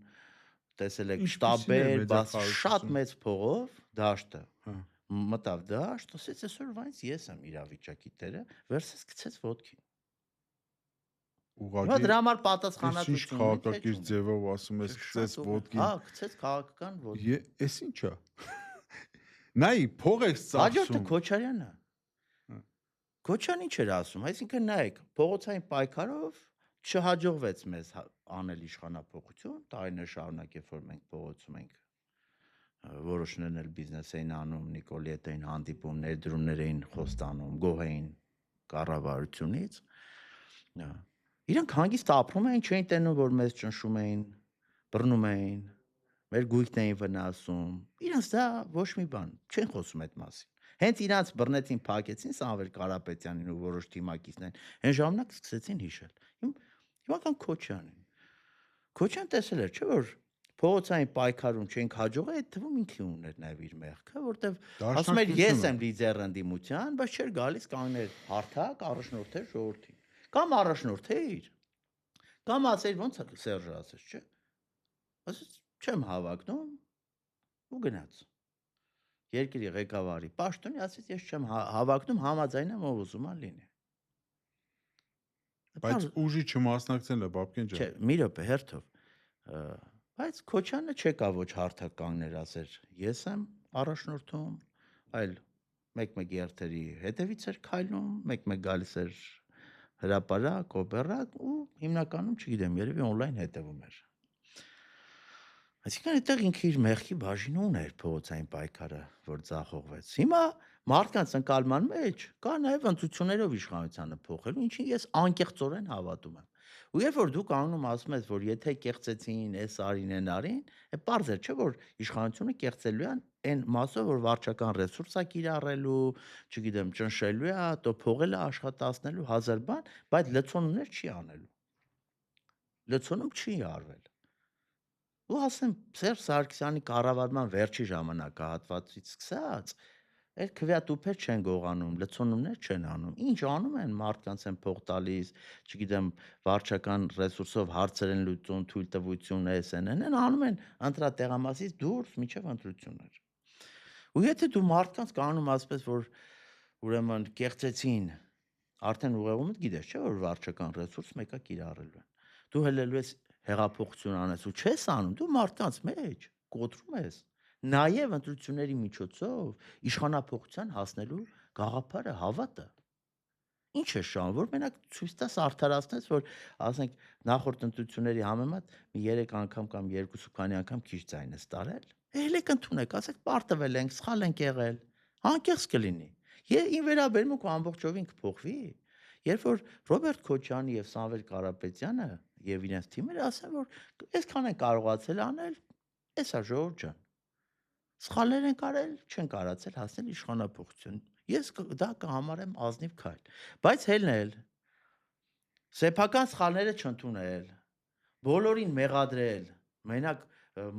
տեսել եք շտաբեր, բաց շատ մեծ փողով դաշտը։ Մտավ դաշտ, ասեց այսօր վայց ես եմ իրավիճակի տերը, վերսես գցեց ոտքին։ Ուղղակի դրա համար պատասխանատվություն ունի, քաղաքակիրթ ձևով ասում ես գցեց ոտքին։ Հա, գցեց քաղաքական ոտքին։ Էս ի՞նչ է։ Նայ փող է ծախսում։ Հաջորդը Քոչարյանը։ Քոչարյանը ինչ էր ասում, այսինքն նայեք, փողոցային պայքարով չհաջողվեց մեզ անել իշխանափոխություն, տարիներ շարունակ երբ որ մենք փողոցում ենք որոշներն էլ բիզնես էին անում, Նիկոլի հետ էին հանդիպում, ներդրումներ էին խոստանում, գոհ էին կառավարությունից։ Իրանք հանգիստ ապրում էին, չէին տենում, որ մեզ ճնշում էին, բռնում էին, մեր գույքն էին վնասում։ Իրանց դա ոչ մի բան, չեն խոսում այդ մասին։ Հենց իրանց բռնեցին, փակեցին Սամվել Կարապետյանին ու որոշ թիմակիցներին, այն ժամանակ սկսեցին հիշել։ Հիմա կան Քոչարյանին։ Քոչարյան տեսել էր, չէ՞ որ փողոցային պայքարում չենք հաջողել, այդ թվում ինքը ուներ նաև իր մեղքը, որտեվ ասում էր ես եմ լիդեր ընդդիմության, բայց չէր գալիս կանգներ հարթակ, առաջնորդեր ժողովրդին։ Կամ առաջնորդեր, կամ ասեր ոնց է Սերժը ասեց, չէ՞։ Ասեց չեմ հավակնում ու գնաց։ Երկրի ղեկավարի պաշտոնի ասեց ես չեմ հավակնում, համաձայն եմ ով ուզում է լինի։ Բայց ուժի չմասնակցելը բաբկեն ջան։ Չէ, մի րոպե հերթով։ Բայց Քոչյանը չեկա ոչ հարթակ կանգներ ասեր ես եմ առաջնորդում, այլ մեկ-մեկ երթերի հետևից էր քայլում, մեկ-մեկ գալիս էր հրապարակ, օպերակ ու հիմնականում չգիտեմ, երևի on-line հետևում էր։ Այսինքն այդտեղ ինքը իր մեղքի բաժինը ուներ փողոցային պայքարը, որ ձախողվեց։ Հիմա մարդկանց ընկալման մեջ կա նաև ընտրություններով իշխանությանը փոխելու, ինչին ես անկեղծորեն հավատում եմ։ Ու երբ որ դու կանոնում ասում ես, որ եթե կեղծեցին, այս արին, այն արին, պարզ է, չէ՞ որ իշխանությունը կեղծելու է այն մասով, որ վարչական ռեսուրս է կիրառելու, չգիտեմ, ճնշելու է, то փողել է աշխատացնելու 1000 բան, բայց լցոնումներ չի անելու։ Լցոնում չի արվել։ Ու ասեմ, Սերժ Սարգսյանի կառավարման վերջի ժամանակահատվածից սկսած այդ քվեատուփեր չեն գողանում, լցոնումներ չեն անում։ Ինչ անում են, մարդկանց են փող տալիս, չգիտեմ, վարչական ռեսուրսով հարցեր են լուծում, թույլտվություն են անում են ընտրատեղամասից դուրս միջև ընտրություններ։ Ու եթե դու մարդկանց կանոնում ասես, որ ուրեմն կեղծեցին, արդեն ուղեղումդ գիտես, չէ՞ որ վարչական ռեսուրս մեկը կիրառելու են։ Դու հելելու ես հեղափոխություն անես ու չես անում, դու մարդկանց մեջ կոտրում ես նաև ընտրությունների միջոցով իշխանափոխության հասնելու գաղափարը, հավատը։ Ինչ է շահում, որ մենակ ցույց տաս արդարացնես, որ ասենք նախորդ ընտրությունների համեմատ մի 3 անգամ կամ 2 քանի անգամ քիչ ձայն ես տարել։ Ելեք ընդունեք, ասեք պարտվել ենք, սխալ ենք եղել։ Անկեղծ կլինի։ Եվ ին վերաբերմունք ամբողջովին կփոխվի։ Երբ որ Ռոբերտ Քոչյանի եւ Սամվել Կարապետյանը եւ իրենց թիմերը ասեն, որ այսքան են կարողացել անել, էսա ժողովուրդ ջան։ Սխալներ են կարել, չեն կարացել հասնել իշխանափոխություն։ Ես դա կհամարեմ ազնիվ քայլ, բայց հելնել սեփական սխալները չընդունել, բոլորին մեղադրել, մենակ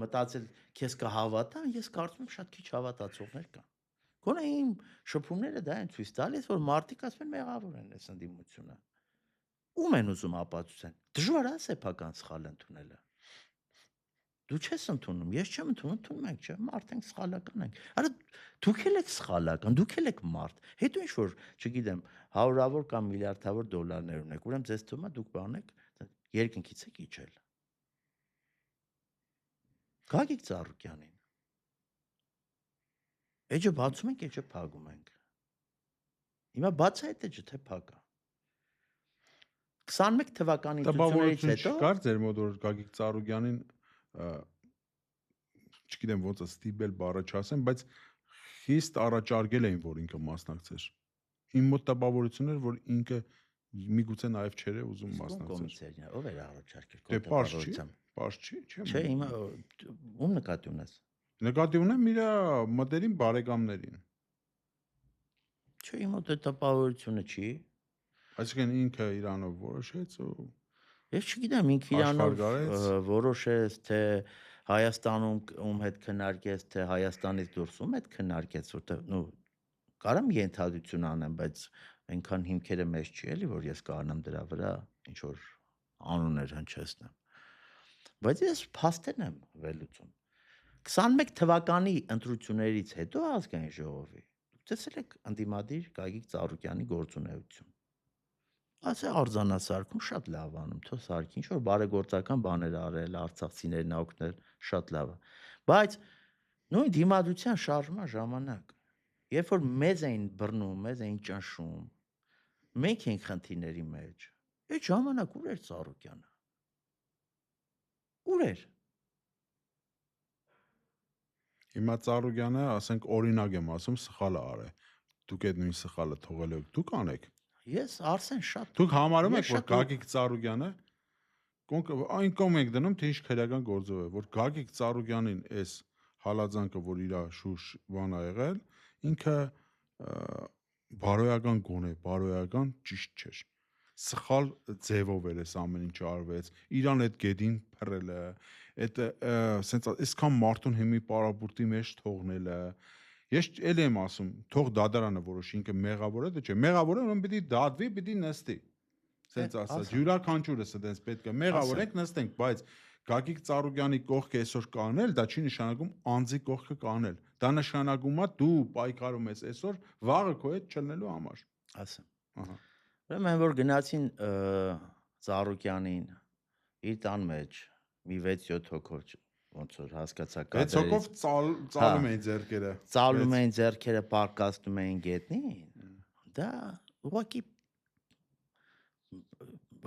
մտածել քեզ կհավատան, ես կարծում եմ շատ քիչ հավատացողներ կան։ Գոնե իմ շփումները դա են ցույց տալիս, որ մարդիկ ասում են մեղավոր են այս ընդդիմությունը։ Ում են ուզում ապացուցեն։ Դժվար է սեփական սխալ ընդունելը։ Դու չես ընդունում, ես չեմ ընդունում, ընդունում ենք, չէ՞, մարդ ենք, սխալական ենք։ Արա դուք էլ եք սխալական, դուք էլ եք մարդ։ Հետո ինչ որ, չգիտեմ, հարյուրավոր կամ միլիարդավոր դոլարներ ունեք, ուրեմն ձեզ թվում է դուք բան եք, երկնքից եք իջել։ Գագիկ Ծառուկյանին։ Էջը բացում ենք, էջը փակում ենք։ Հիմա բաց է այդ էջը, թե փակա։ 21 թվականի ընտրություններից հետո չկար ձեր մոտ որ Գագիկ Ծառուկյանին չգիտեմ ոնց է ստիպել բառը չասեմ, բայց խիստ առաջարկել էին, որ ինքը մասնակցեր։ Իմ մոտ տպավորություններ, որ ինքը միգուցե նաև չէր ուզում մասնակցել։ Ով էր առաջարկել Դե պարզ չի, չեմ։ Չէ, հիմա ում նկատի ունես։ Նկատի ունեմ իր մտերիմ բարեկամներին։ Չէ, իմ մոտ տպավորությունը չի։ Այսինքն ինքը իրանով որոշեց ու Ես չգիտեմ, ինքը իրանով որոշեց, թե Հայաստանում ում հետ քննարկեց, թե Հայաստանից դուրս ում հետ քննարկեց, որտեղ նու կարամ ենթադրություն անեմ, բայց այնքան հիմքերը մեծ չի էլի, որ ես կարողանամ դրա վրա ինչ որ անուններ հնչեցնեմ։ Բայց ես փաստեն եմ վերլուծում։ 21 թվականի ընտրություններից հետո ազգային ժողովի դուք տեսել եք ընդդիմադիր Գագիկ Ծառուկյանի գործունեություն։ Ասե արձանասարքում շատ լավ անում, թո սարքի ինչ որ բարեգործական բաներ արել, արցախցիներին օգնել, շատ լավ է։ Բայց նույն դիմադրության շարժման ժամանակ, երբ որ մեզ էին բռնում, մեզ էին ճնշում, մենք ենք խնդիրների մեջ։ Այդ ժամանակ ուր էր Ծառուկյանը։ Ուր էր։ Հիմա Ծառուկյանը, ասենք օրինակ եմ ասում, սխալ է արել։ Դուք այդ նույն սխալը թողել եք, դուք անեք։ Ես Արսեն շատ։ Դուք համարում եք, որ Գագիկ Ծառուկյանը այն կողմ եք դնում, թե ինչ քրեական գործով է, որ Գագիկ Ծառուկյանին այս հալածանքը, որ իր շուշ բան ա եղել, ինքը բարոյական գոն է, բարոյական ճիշտ չէր։ Սխալ ձևով էր այս ամեն ինչը արվեց, իրան այդ գեդին փռելը, այդ սենց այսքան մարդուն հիմի պարապուրտի մեջ թողնելը։ Ես էլ եմ ասում, թող դատարանը որոշի ինքը մեղավոր է, թե չէ։ Մեղավոր է, ուրեմն պիտի դատվի, պիտի նստի։ Սենց ասած, յուրաքանչյուրս այդպես պետք է մեղավոր ենք նստենք, բայց Գագիկ Ծառուկյանի կողքը այսօր կանել, դա չի նշանակում անձի կողքը կանել։ Դա նշանակում է դու պայքարում ես այսօր, վաղը քո հետ չլնելու համար։ Ասեմ։ Ահա։ Ուրեմն որ գնացին Ծառուկյանին իր տան մեջ մի 6-7 հոգով ոնց որ հասկացա կադրից 6 հոգով ծալում էին ձեռքերը։ Ծալում էին ձեռքերը, պարկաստում էին գետնին։ Դա ուղղակի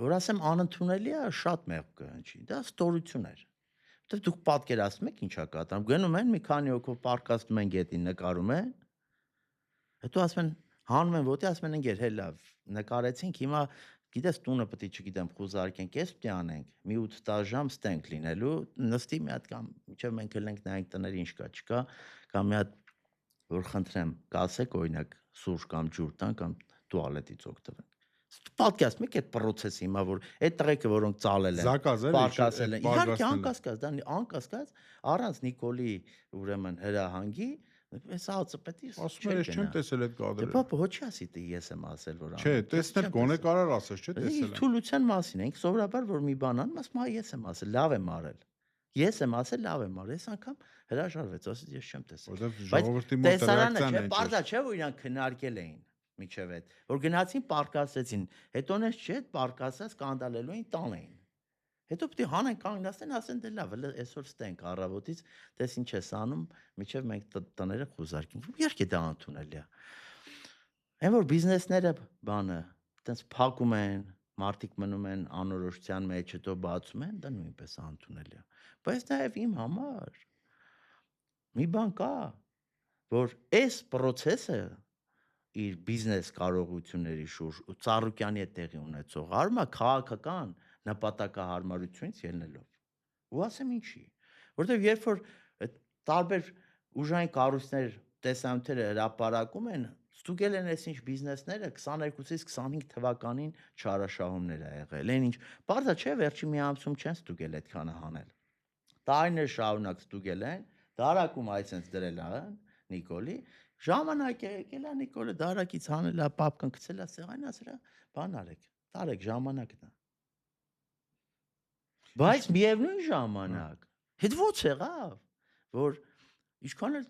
որ ասեմ անընդունելի է, շատ մեղք կհնչի։ Դա ստորություն էր։ Որտեվ դուք պատկերացնում եք ինչա կատարում։ Գնում են մի քանի հոգով պարկաստում են գետին, նկարում են։ Հետո ասում են հանում են ոտի, ասում են ընկեր, հե լավ, նկարեցինք, հիմա գիտես տունը պետք է չգիտեմ խուզարկենք, էս պետք է անենք։ Մի 8 ժամ ստենք լինելու, նստի մի հատ կամ մինչև մենք ելենք նայենք տները ինչ կա, չկա, կամ մի հատ որ խնդրեմ, կասեք օրինակ սուրճ կամ ջուր տան կամ տուալետից օգտվենք։ Պատկաստ մեկ այդ process-ը հիմա որ այդ տղեկը որոնք ծալել են, պարկասել են, իհարկե անկասկած, դա անկասկած առանց Նիկոլի ուրեմն հրահանգի Այս ածը պետք է ասում ես չեմ տեսել այդ կադրը։ Դե բա ոչ ասի դե ես եմ ասել որ Չէ, տեսնել գոնե կարար ասես, չէ՞ տեսել եմ։ Թուլության մասին ենք սովորաբար որ մի բան անում, ասում ես եմ ասել, լավ եմ արել։ Ես եմ ասել, լավ եմ արել, այս անգամ հրաժարվեց, ասեց ես չեմ տեսել։ Որտեվ ժողովրդի մոտ ռեակցիան է, բարձա չէ որ իրանք քննարկել էին միջև այդ, որ գնացին պարկասեցին, հետո նես չէ, պարկասած սկանդալելու էին տան էին։ Հետո պետք է հանեն կանգնացնեն, ասեն դե լավ, այսօր ստենք առավոտից, տես ինչ ես անում, միջև մենք տները խուզարկենք։ Իհարկե դա ընդունելի է։ Այն որ բիզնեսները բանը, այտենց փակում են, մարդիկ մնում են անորոշության մեջ, հետո բացում են, դա նույնպես ընդունելի է։ Բայց նաև իմ համար մի բան կա, որ այս process-ը իր բիզնես կարողությունների շուրջ ու Ծառուկյանի հետ տեղի ունեցող հարմա քաղաքական նպատակահարմարությունից ելնելով։ Ու ասեմ ինչի, որտեվ երբ որ տարբեր ուժային կառույցներ տեսանյութերը հրապարակում են, ստուգել են այսինչ բիզնեսները 22-ից 25 թվականին չարաշահումներ ա եղել, այն ինչ, բարձա չէ, վերջի մի ամսում չեն ստուգել այդքանը հանել։ Տարիներ շարունակ ստուգել են, դարակում այսպես դրել են Նիկոլի, ժամանակ է եկել է Նիկոլը դարակից հանել է, պապկան գցել է սեղանին, ասել է, բան արեք, տարեք ժամանակն է։ Բայց միևնույն ժամանակ, հետ ո՞ց եղավ, որ ինչքան էլ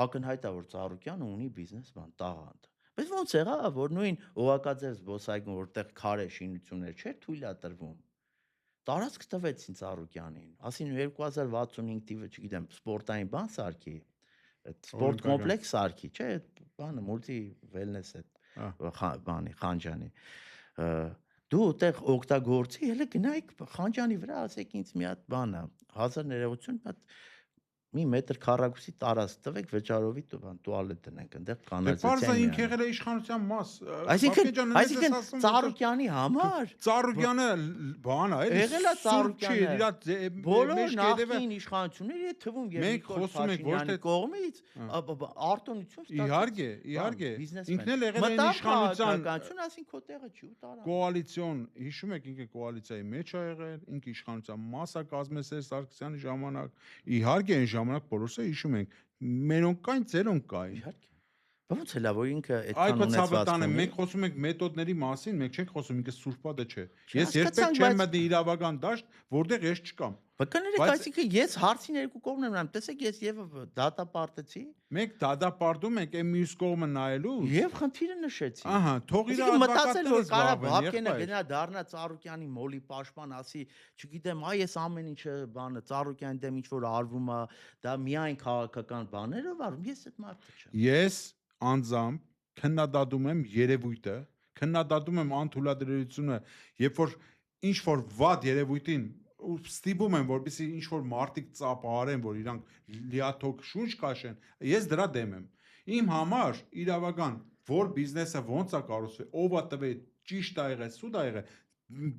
ակնհայտ է որ Ծառուկյանը ունի բիզնես բան տաղանդ։ Բայց ո՞նց եղավ, որ նույն Օղակաձև զբոսայգում որտեղ քարե շինություններ չէր թույլ է տրվում։ Տարածք տվեցին Ծառուկյանին, ասին 2065 թիվը, չգիտեմ, սպորտային բան սարքի, այդ սպորտ կոմպլեքս սարքի, չէ, այդ բանը մուլտի վելնես այդ բանի Խանջանի։ Դու այդտեղ օգտագործի, հələ գնայք Խանջանի վրա, ասեք ինձ մի հատ բան է, 1000 ներողություն, հատ մի մետր քառակուսի տարածք տվեք վճարովի տուալետ դնենք, այնտեղ կանալիզացիա։ Դե բարձա ինքը եղել է իշխանության մաս։ Այսինքն Ծառուկյանի համար Ծառուկյանը բան է, էլի։ Եղել է Ծառուկյանը։ Բոլոր նախկին իշխանությունները թվում եւ Նիկոլ Փաշինյանի կողմից արտոնություն ստացած։ Իհարկե, ինքն էլ եղել է իշխանության, ասին քո տեղը չի ու տարա։ Կոալիցիոն, հիշում եք ինքը կոալիցիայի մեջ ա եղել, ինքը իշխանության մաս ա կազմել Սերժ Սարգսյանի ժամանակ։ Իհարկե այն ժամանակ բոլորը հիշում ենք, մերոնք կային, ձերոնք կային։ Իհարկե։ Ոնց է լավ, որ ինքը այդքան ունեցված ունի։ Մենք խոսում ենք մեթոդների մասին, մենք չենք խոսում ինքը սուրբադը չէ։ Ես երբեք չեմ մտնի իրավական դաշտ, որտեղ ես չկամ։ Բկաներեք, այսինքն ես հարցին երկու կողմն եմ նայում, տեսեք ես եւ դատապարտեցի։ Մենք դատապարտում ենք այն մյուս կողմը նայելու։ Եվ խնդիրը նշեցի։ Ահա, թող իր մտածել որ կարա Բաբկենը գնա դառնա Ծառուկյանի մոլի պաշտպան, ասի, չգիտեմ, այ ես ամեն ինչը բանը Ծառուկյանի դեմ ինչ որ արվում է, դա միայն քաղաքական բաներով արվում, ես այդ մարդը չեմ։ Ես անձամբ քննադատում եմ երևույթը, քննադատում եմ անթույլատրելիությունը, երբ որ ինչ որ վատ երևույթին ստիպում են, որպեսզի ինչ որ մարդիկ ծափարեն, որ իրանք լիաթոք շունչ կաշեն, ես դրա դեմ եմ։ Իմ համար իրավական որ բիզնեսը ոնց է կառուցվել, ով է տվել, ճիշտ է եղել, սուտ է եղել,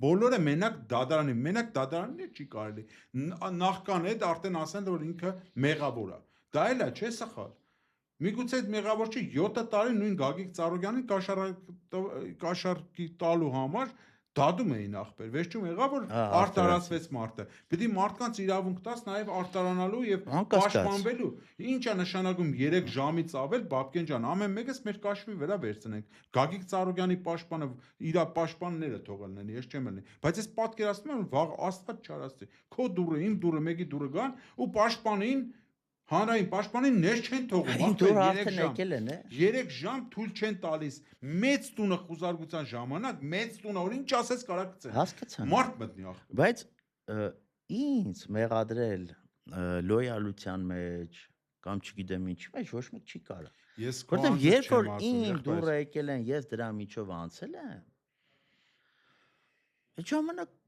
բոլորը մենակ դատարանին չի կարելի։ Նախքան այդ արդեն ասեն որ ինքը մեղավոր է։ Դա էլ է, չէ՞ սխալ։ Միգուցե այդ մեղավոր չի 7 տարի նույն Գագիկ Ծառուկյանին կաշառքի տալու համար դադում էին ախպեր, վերջում եղավ որ արտարացվեց մարդը։ Պետք է մարդկանց իրավունք տաս նաև արտարանալու եւ պաշտպանվելու։ Ինչ է նշանակում 3 ժամից ավել Բաբկեն ջան, ամեն մեկս մեր կաշվի վրա վերցնենք։ Գագիկ Ծառուկյանի պաշտպանը իր պաշտպանները թող լինեն, ես չեմ լինի։ Բայց ես պատկերացնում եմ վաղ Աստված չարացի։ Քո դուրը, իմ դուրը, մեկի դուրը գան ու պաշտպանին հանրային պաշտպանին ներ չեն թողում, 3 ժամ թույլ չեն տալիս։ Մեծ տունը խուզարկության ժամանակ, մեծ տունը որ ինչ ասես կարա գցեն։ Մարդ մտնի ախպեր։ Բայց ինձ մեղադրել լոյալության մեջ կամ չգիտեմ ինչի մեջ ոչ մեկ չի կարա։ Որտեղ երբ որ իմ դուրը եկել են, ես դրա միջով անցել եմ։ Այդ ժամանակ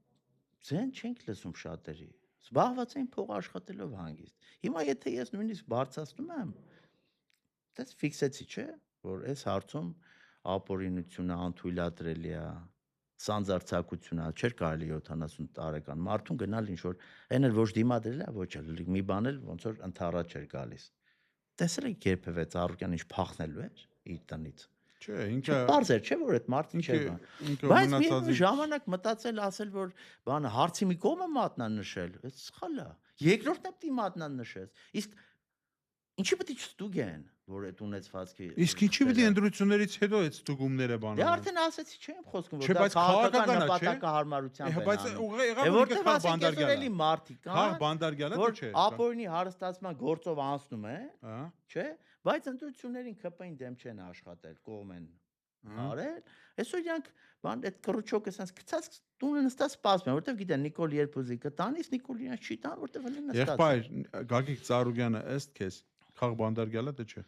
ձեն չենք լսում շատերի։ Զբաղված էին փող աշխատելով հանգիստ։ Հիմա եթե ես նույնիսկ բարձրացնում եմ, դες ֆիքսեցի, չէ, որ այս հարցում ապօրինությունը անթույլատրելի է, սանձարձակություն չէր կարելի 70 տարեկան մարդուն գնալ ինչ որ այն էլ ոչ դիմադրել է ոչ էլ մի բան էլ ոնց որ ընթառաջ էր գալիս տեսել եք երբևէ Ծառուկյան ինչ փախնելու էր իր տնից Չէ, ինքը բարձ էր չէ որ այդ մարդը չէր բայց մի ժամանակ մտածել ասել որ բանը հարցի մի կողմը մատնանշել այդ սխալ է երկրորդն է պիտի մատնանշես իսկ ինչի պետք է ստուգեն որ այդ ունեցվածքի Իսկ ինչի պետք է ընտրություններից հետո այդ ստուգումները բանան Դե արդեն ասեցի չեմ խոսքում որ դա քաղաքական նպատակահարմարությամբ Բայց որտեղ բանդարգյալը էլի մարդիկ կան բանդարգյալը որ ապօրինի հարստացման գործով անցնում է չէ բայց ընտրություններին ԿՊ-ին դեմ չեն աշխատել կողմ են արել այսօր իրանք բան այդ կռուչոկը ասած գցած տունը նստած սպասում են որտեվ գիտեն Նիկոլ Երբուզի կտանից Նիկոլ իրանք չի տան որտեվ հենց նստած Եղբայր Գագիկ Ծառուկյանը ըստ քեզ խաղ բանդարգյալը թե չէ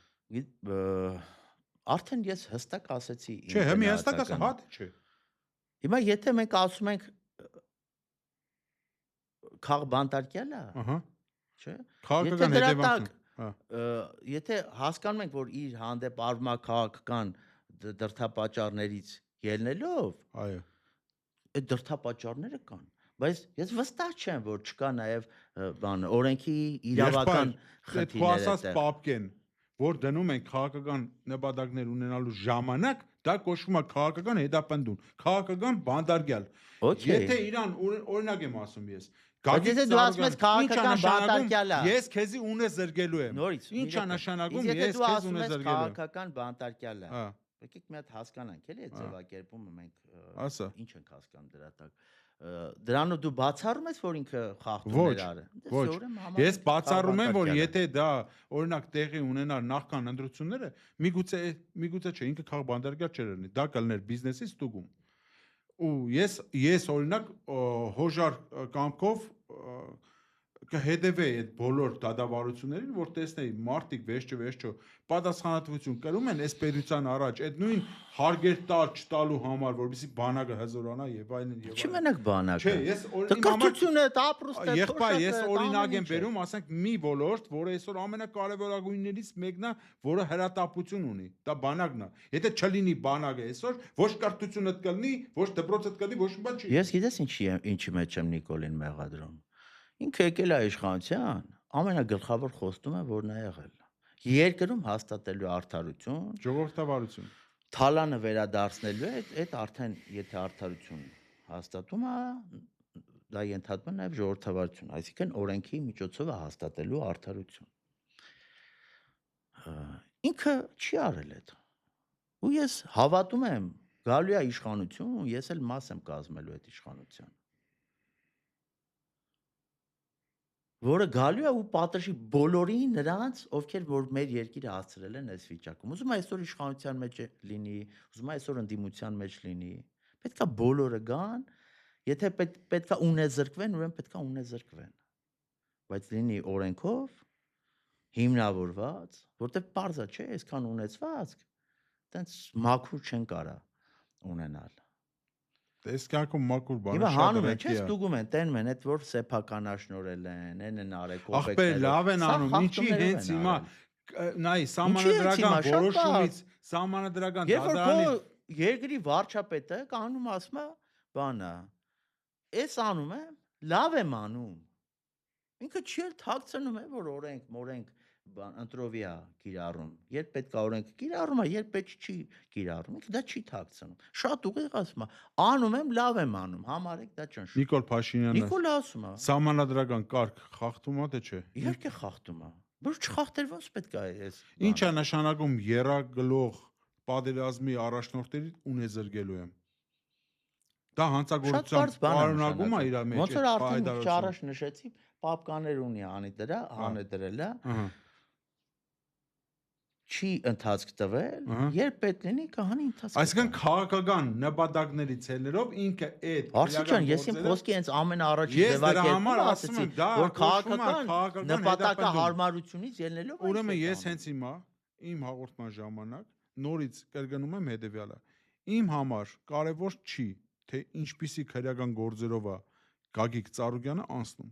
Արդեն ես հստակ ասեցի Չէ, հիմա հստակ ասա, հա թե չէ Հիմա եթե մենք ասում ենք խաղ բանդարգյալը Ահա չէ Քաղաքական հետևանք Եթե հասկանում ենք որ իր հանդեպ արմաքաղաքական դրդապատճառներից ելնելով այո այդ դրդապատճառները կան բայց ես վստահ չեմ որ չկա նաև բան օրենքի իրավական խնդիրներ ասած պապկեն որ դնում են քաղաքական նպատակներ ունենալու ժամանակ դա կոչվում է քաղաքական հետապնդում քաղաքական բանդարգյալ եթե իրան օրինակ եմ ասում ես Գագիկ դու ասում ես քաղաքական բանդարգյալ ես քեզի ունե զրկելու եմ ինչա նշանակում ես քեզ ունե զրկելու եմ քաղաքական բանդարգյալ եկեք մի հատ հասկանանք էլի այդ ձևակերպումը մենք ինչ ենք հասկանում դրա տակ դրանով դու բացառում ես որ ինքը խախտումներ արել ես բացառում եմ որ եթե դա օրինակ տեղի ունենար նախքան ընտրությունները միգուցե չէ ինքը քաղ բանդարգյալ չէր լինի դա կլներ բիզնեսի ստուգում ու ես օրինակ հոժար կամքով կհետևեի այդ բոլոր դատավարություններին որ տեսնեի մարդիկ վերջո պատասխանատվություն կրում են այս պետության առաջ այդ նույն հարգեր տալ չտալու համար որովհետեւ բանակը հզորանա եւ այլն Չի մենակ բանակը Չէ ես կրթությունը ապրուստը եղբայր ես օրինակ եմ բերում ասենք մի ոլորտ որը այսօր ամենակարևորագույններից մեկն է որը հրատապություն ունի դա բանակն է եթե չլինի բանակը այսօր ոչ կրթությունը կլինի ոչ դպրոցը կլինի ոչ մի բան չի Ես գիտես ինչի մեջ եմ Նիկոլին մեղադրում Ինքը եկել է իշխանության, ամենագլխավոր խոստումը որն է եղել։ Երկրում հաստատելու արդարություն, ժողովրդավարություն։ Թալանը վերադարձնելու այդ արդեն եթե արդարություն հաստատում է, դա ենթադրում է նաև ժողովրդավարություն, այսինքն օրենքի միջոցով է հաստատելու արդարություն։ Ինքը չի արել այդ։ Ու ես հավատում եմ, գալու է իշխանություն, ես էլ մաս եմ կազմելու այդ իշխանության։ Որը գալու է ու պատժի բոլորին նրանց, ովքեր որ մեր երկիրը հասցրել են այս վիճակում։ Ուզում է այսօր իշխանության մեջ լինի, ուզում է այսօր ընդդիմության մեջ լինի։ Պետքա բոլորը գան, եթե պետքա ունեզրկվեն, ուրեմն պետքա ունեզրկվեն։ Բայց լինի օրենքով հիմնավորված, որտեղ պարզ է, չէ, այսքան ունեցվածք, տենց մաքուր չեն կարա ունենալ։ Տեսքակում մակուր բանը Հիմա հանում են, չէ, ստուգում են, տենում են, այդ որ սեփականաշնորել են, են արել կոպեկները։ Ախպեր, լավ են անում, ինչի հենց հիմա նայ սահմանադրական որոշումից, սահմանադրական դատարանի երկրի վարչապետը կանում ասում է, բանը, էս անում է, լավ եմ անում։ Ինքը չի էլ թաքցնում է, որ օրենք ընտրովի է կիրառում։ Երբ պետք է օրենքը կիրառում է, երբ պետք չի կիրառում։ Ինքը դա չի թաքցնում։ Շատ ուղիղ ասում է, անում եմ, լավ եմ անում, համարեք դա ճնշում։ Նիկոլ Փաշինյանը Նիկոլ ասում է։ Սահմանադրական կարգ խախտում է թե չէ։ Իհարկե խախտում է։ Որ չխախտել ոնց պետք է էս։ Ինչ է նշանակում երագլող պատերազմի առաջնորդների ունեզրկելու եմ։ Դա հանցագործության պարունակում է իր մեջ։ Ոնց որ արդեն քիչ առաջ նշեցի, պապկաներ ունի անեդրել է։ Չի ընթացք տվել, երբ պետք լինի կհանի ընթացք։ Այսինքն քաղաքական նպատակներից ելնելով ինքը այդ Արսիկ ջան, ես իմ խոսքի հենց ամենաառաջի ձևակերպումը ասեցի, որ քաղաքական նպատակահարմարությունից ելնելով Ուրեմն ես հենց հիմա իմ հաղորդման ժամանակ նորից կրկնում եմ հետևյալը։ Իմ համար կարևոր չի, թե ինչպիսի քրեական գործերով է Գագիկ Ծառուկյանը անցնում։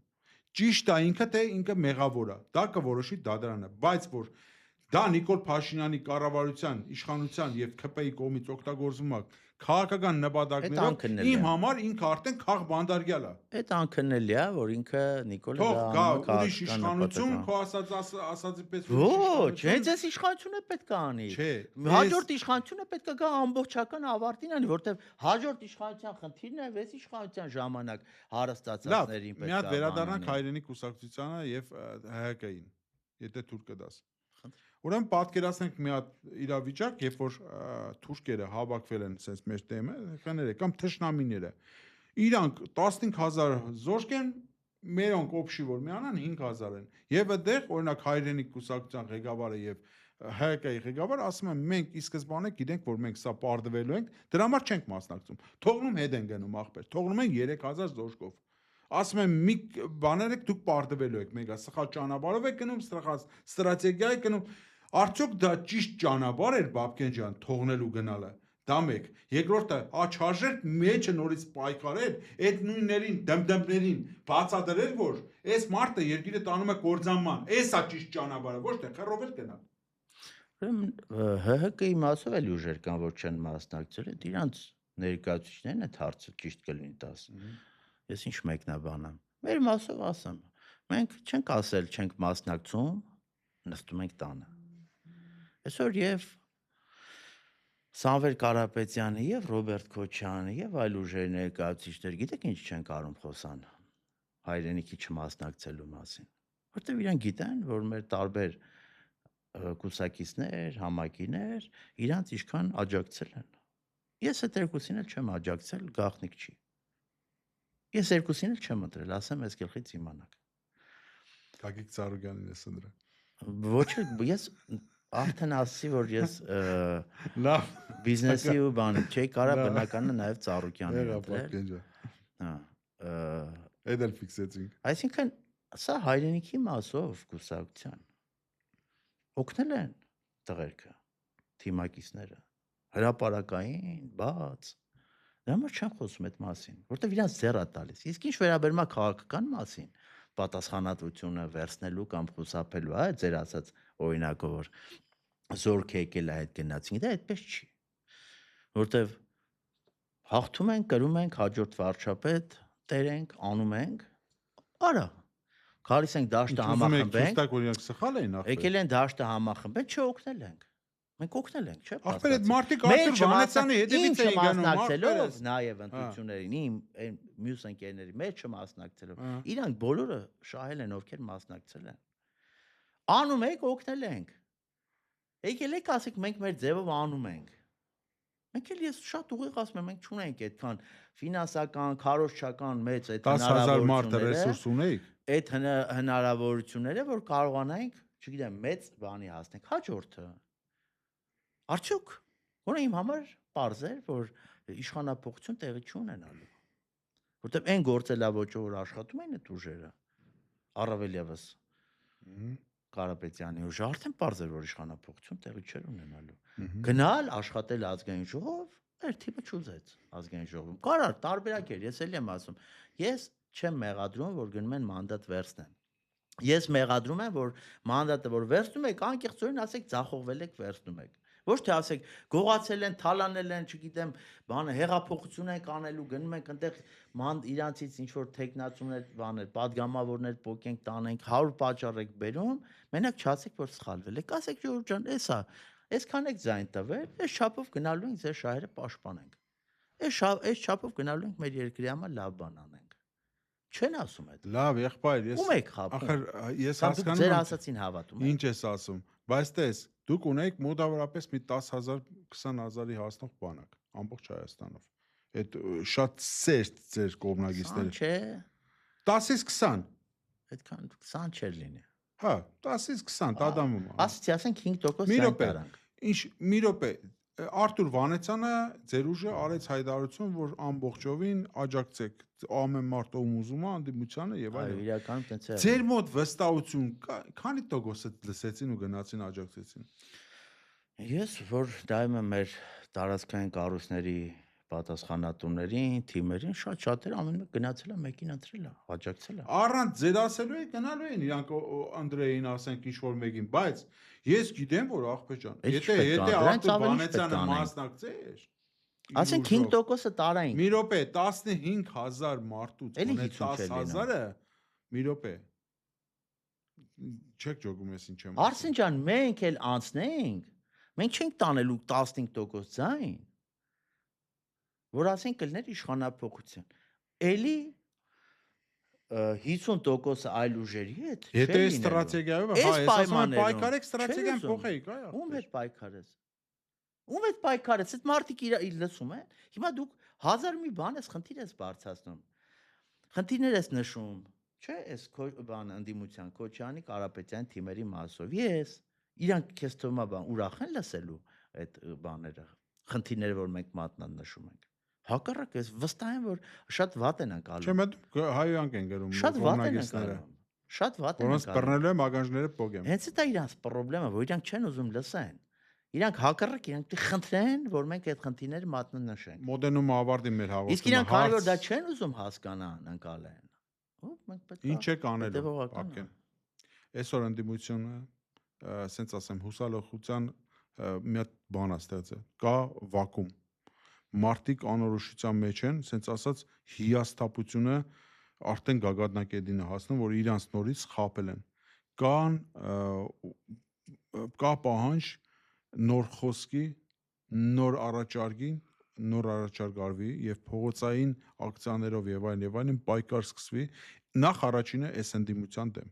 Ճիշտ է ինքը թե ինքը մեղավոր է, դա կորոշի դատարանը, բայց որ Դա Նիկոլ Փաշինյանի կառավարության, իշխանության եւ ՔՊ-ի կողմից օգտագործվում է քաղաքական նպատակներով, իմ համար ինքը արդեն քաղբանդարգյալ է։ Այդ անքննելի է, որ ինքը Նիկոլը Թող դա գա անում է ուրիշ իշխանություն, քո ասածի պես Ոչ, հենց այս իշխանությունը պետք է անի։ Չէ, Հաջորդ իշխանությունը պետք է գա ամբողջական ավարտին անի, որտեվ հաջորդ իշխանության խնդիրն է այս իշխանության ժամանակ հարստացածներին պետք է։ Մի հատ վերադառնանք հայրենի կուսակցությանը եւ ՀՀԿ-ին, եթե թույլ կտաս։ Ուրեմն պատկերացնենք մի հատ իրավիճակ, երբ որ թուրքերը հավաքվել են sense մեր դեմը, խները կամ թշնամիները։ Իրանք 15000 զորք են, մերոնք օբշի որ միանան 5000 են։ Եվ այդտեղ օրինակ հայրենի կուսակցության ղեկավարը եւ ՀԿ-ի ղեկավարը ասում են մենք ի սկզբանե գիտենք որ մենք սա պարտվելու ենք, դրա համար չենք մասնակցում։ Թողնում հետ են գնում ախպեր, թողնում են 3000 զորքով։ Ասում եմ մի բաներ եք դուք պարտվելու եք, մեգա սխալ ճանապարհով եք գնում, սխալ ստրատեգիա եք գնում։ Արդյոք դա ճիշտ ճանապարհ էր Բաբկեն ջան թողնելու գնալը։ Դա մեկ։ Երկրորդը աչարժեր մեջը նորից պայքարել, այդ նույններին դմդմներին բացադրել որ այս մարդը երկիրը տանում է կործանման։ Էսա ճիշտ ճանապարհը, ոչ թե խռովել գնալ։ Ուրեմն ՀՀԿ-ի մասով էլ ուժեր կան, որ չեն մասնակցել, այդ իրանց ներկայացուցիչներն այդ հարցը ճիշտ կլինի տաս։ Ես ինչ մեկնաբան եմ։ Մեր մասով ասեմ, մենք չենք ասել չենք մասնակցում, նստում ենք տանը։ Այսօր եւ Սամվել Կարապետյանը եւ Ռոբերտ Քոչյանը եւ այլ ուժերի ներկայացուցիչներ գիտեք ինչ չեն կարող խոսան հայրենիքի չմասնակցելու մասին, որտեղ իրանք գիտեն, որ մեր տարբեր կուսակիցներ, համակիներ իրանց ինչքան աջակցել են։ Ես այդ երկուսին էլ չեմ աջակցել, գաղտնիք չի։ Ես երկուսին էլ չեմ ընտրել, ասեմ այս գլխից իմանաք։ Գագիկ Ծառուկյանին ես ընտրել։ Ոչ, ես արդեն ասացի, որ ես լավ բիզնեսի ու բանը չէի կարա բնականը նաև Ծառուկյանին ընտրել։ Հա, այդ էլ ֆիքսեցինք։ Այսինքն սա հայրենիքի մասով կուսակցության օգնել են տղերքը, թիմակիցները, հրապարակային, բաց։ Դրա համար չեմ խոսում այդ մասին, որտեղ իրանց ձեռ է տալիս։ Իսկ ինչ վերաբերում է քաղաքական մասին, պատասխանատվությունը վերցնելու կամ խուսափելու, հա, ձեր ասած օրինակով որ զորք եկել է այդ գնացին, դա այդպես չի։ Որտեղ հաղթում ենք, կրում ենք, հաջորդ վարչապետ տերենք, անում ենք, արա Գալիս ենք դաշտը համախմբենք։ Ուստակ օրինակ սխալ էին ախպեր։ Եկել են դաշտը համախմբեն, չօգնել ենք։ Մենք օգնել ենք, չէ՞։ Ախպեր այդ մարդիկ Արտուր Վանեցյանի հետևից էին գնում, մասնակցելով նաև ընտրություններին, իմ այն մյուս ընկերների մեջ չմասնակցելով։ Իրանք բոլորը շահել են, ովքեր մասնակցել են։ Անում ենք, օգնել ենք։ Եկել եք ասեք մենք մեր ձևով անում ենք։ Մենք էլ ես շատ ուղիղ ասում եմ, մենք չունենք այդքան ֆինանսական, քարոզչական մեծ այդ 10000 մարդը ռեսուրս ունեիք։ Այդ հնարավորությունները, որ կարողանանք, չգիտեմ, մեծ բանի հասնենք, հաջորդը։ Արդյոք, որը իմ համար պարզ էր, որ իշխանապողություն տեղի չունենալու։ Որտեղ այն գործելավոճով որ աշխատում են այդ ուժերը, առավել եւս Կարապետյանի ուժը արդեն պարզ էր, որ իշխանապողություն տեղի չէր ունենալու։ Գնալ աշխատել ազգային ժողով, այդ տիպը չուզեց ազգային ժողովում։ Կարար տարբերակ էր, ես էլ եմ ասում։ Ես չեմ մեղադրում, որ գնում են մանդատ վերցնեն։ Ես մեղադրում եմ, որ մանդատը որ վերցնում եք, անկեղծորեն ասեք ձախողվել եք, վերցնում եք։ Ոչ թե ասեք գողացել են, թալանել են, չգիտեմ, բանը հեղափոխություն են կանելու, գնում ենք այնտեղ իրանցից ինչ որ տեխնացուներ, բաներ, падգամավորներ փոկենք, տանենք, 100 պատճառ եք բերում, մենակ չասեք որ սխալվել եք, ասեք Ժորժ ջան, էսա, այսքան եք ձայն տվել, այս չափով գնալու ենք ձեր շահերը պաշտպանենք։ Այս չափով գնալու ենք մեր երկրի համար լավ բան անենք։ Չեն ասում այդ։ Լավ, եղբայր, ես ում եք խափում։ Ախր ես հասկանում եմ։ Ձեր ասացին հավատում եք։ Ինչ ես ասում։ Բայց տես, դուք ունեիք մոտավորապես մի 10000, 20000-ի հասնող բանակ ամբողջ Հայաստանով։ Այդ շատ սերտ ձեր կողմնակիցները։ Չէ։ 10-ից 20։ Այդքան 20 չէր լինի։ Հա, 10-ից 20 տադամում։ Ասացի, ասենք 5% զայն տարանք։ Ինչ մի րոպե Արտուր Վանեցյանը ձեր ուժը արեց հայտարարություն, որ ամբողջովին աջակցեք ամեն մարդ ում ուզում է անդիմությանը եւ այլն։ Այո, իրականում տենց է։ Ձեր մոտ վստահություն կա, քանի տոկոսը լսեցին ու գնացին աջակցեցին։ Ես որ դայում եմ մեր տարածքային կառույցների պատասխանատուներին, թիմերին շատ-շատերը ամեն մեկ գնացել է, մեկին ընտրել է, աջակցել է։ Առանց ձեր ասելու է գնալու են իրանք Անդրեին ասենք ինչ որ մեկին, բայց ես գիտեմ որ աղբեր ջան, եթե Արտուր Վանեցյանը մասնակցեր, ասենք 5%-ը տարային։ մի րոպե 15000 մարդուց գոնե 10000-ը մի րոպե չեք ճոգում ես ինչ եմ Արսեն ջան, մենք էլ անցնենք, մենք չենք տանելու 15% ձայն, որ ասենք կլներ իշխանափոխություն։ Էլի 50% այլ ուժերի հետ չէ։ Եթե ստրատեգիայով, հա, ես ասում եմ պայքարեք ստրատեգիան փոխեիք, այո։ Ում հետ պայքարես։ Ում հետ պայքարես, այդ մարդիկ իր լսում են։ Հիմա դուք 1000 մի բան ես խնդիր ես բարձրացնում։ Խնդիրներ ես նշում, չէ՞, այս բան ընդդիմության Քոչյանի, Կարապետյանի թիմերի մասով։ Ես իրանք քեզ թվում է բան ուրախ են լսելու այդ բաները։ Խնդիրները, որ մենք մատնան նշում ենք։ Հակառակ ես վստահ եմ, որ շատ վատ են անցալու։ Չէ, մենք հայոյանք են գրում Շատ վատ են անցալու։ Շատ վատ են անցալու։ Որոնց բռնելու եմ ագանջները փոգեմ։ Հենց դա իրանց խնդրեմը, որ իրանք չեն ուզում լսեն։ Իրանք հակառակ իրանք խնդրեն, որ մենք այդ խնդիրները մատնան նշենք։ Մոդենումը ավարտի մեր հաղորդումը։ Իսկ իրանք քանի որ դա չեն ուզում հասկանան, անցալեն։ Մենք պետք է ինչ եք անելու, Պապկեն։ Այսօր ընդդիմությունը, ասենց ասեմ, հուսալոխության մի հատ բան է ստեղծել։ Կա վակուում։ Մարտիկ անորոշության մեջ են, ասենց ասած հիասթափությունը արդեն գագաթնակետին է հասնում, որ իրանց նորից խապել են։ Կա պահանջ նոր խոսքի, նոր առաջարկի, նոր առաջարկ արվի եւ փողոցային ակցիաներով եւ այլն պայքար սկսվի նախ առաջինը այս ընդդիմության դեմ։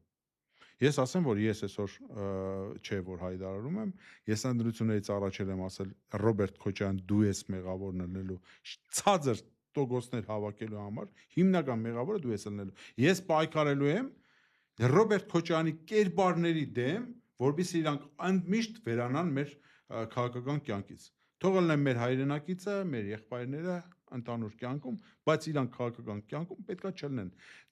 Ես ասեմ, որ ես այսօր չէ որ հայտարարում եմ, ես ընդդիմություններից առաջել եմ ասել Ռոբերտ Քոչյան դու ես մեղավորն ելնելու ցածր տոկոսներ հավաքելու համար, հիմնական մեղավորը դու ես ելնելու։ Ես պայքարելու եմ Ռոբերտ Քոչյանի կերպարների դեմ, որովհետեւ իրանք ընդմիշտ վերանան մեր քաղաքական կյանքից։ Թող ելնեն մեր հայրենակիցը, մեր եղբայրները ընդանուր կյանքում, բայց իրանք քաղաքական կյանքում պետքա չլնեն։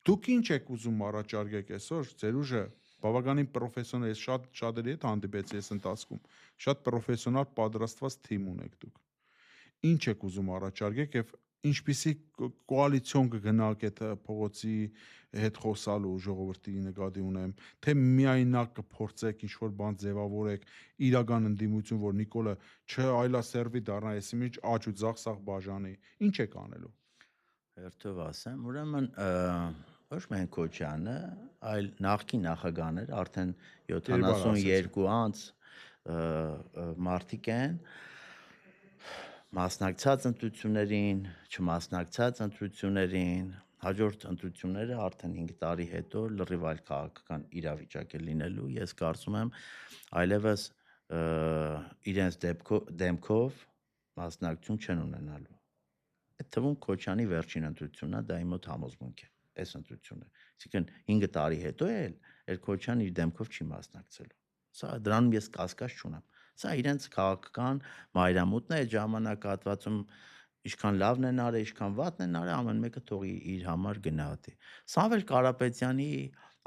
Դուք ինչ եք ուզում առաջարկեք այսօր, ձեր ուժը բավականին պրոֆեսիոնալ, ես շատերի հետ հանդիպեցի այս ընթացքում, շատ պրոֆեսիոնալ պատրաստված թիմ ունեք դուք։ Ինչ եք ուզում առաջարկեք եւ ինչպիսի կոալիցիոն կգնաք այդ փողոցի հետ խոսալու ժողովրդի նկատի ունեմ, թե միայնակ կփորձեք ինչ-որ բան ձևավորեք, իրական ընդդիմություն, որ Նիկոլը չայլասերվի դառնա, այսինքն աճ ու ձախ սաղ բաժանի, ինչ եք անելու։ Հերթով ասեմ, ուրեմն ոչ միայն Քոչյանը, այլ նախկին նախագահներ արդեն 72 անց մարդիկ են մասնակցած ընտրություններին, չմասնակցած ընտրություններին, հաջորդ ընտրությունները արդեն 5 տարի հետո լրիվ այլ քաղաքական իրավիճակ է լինելու, ես կարծում եմ այլևս իրենց դեմքով մասնակցություն չեն ունենալու։ Այդ թվում Քոչյանի վերջին ընտրությունն է, դա իմ մոտ համոզմունք է, այս ընտրությունը։ Այսինքն 5 տարի հետո էլ Քոչյանը իր դեմքով չի մասնակցելու։ Սա դրանում ես կասկած չունեմ։ Սա իրենց քաղաքական մայրամուտն է այդ ժամանակահատվածում ինչքան լավն են արել, ինչքան վատն են արել, ամեն մեկը թող իր համար գնահատի։ Սամվել Կարապետյանի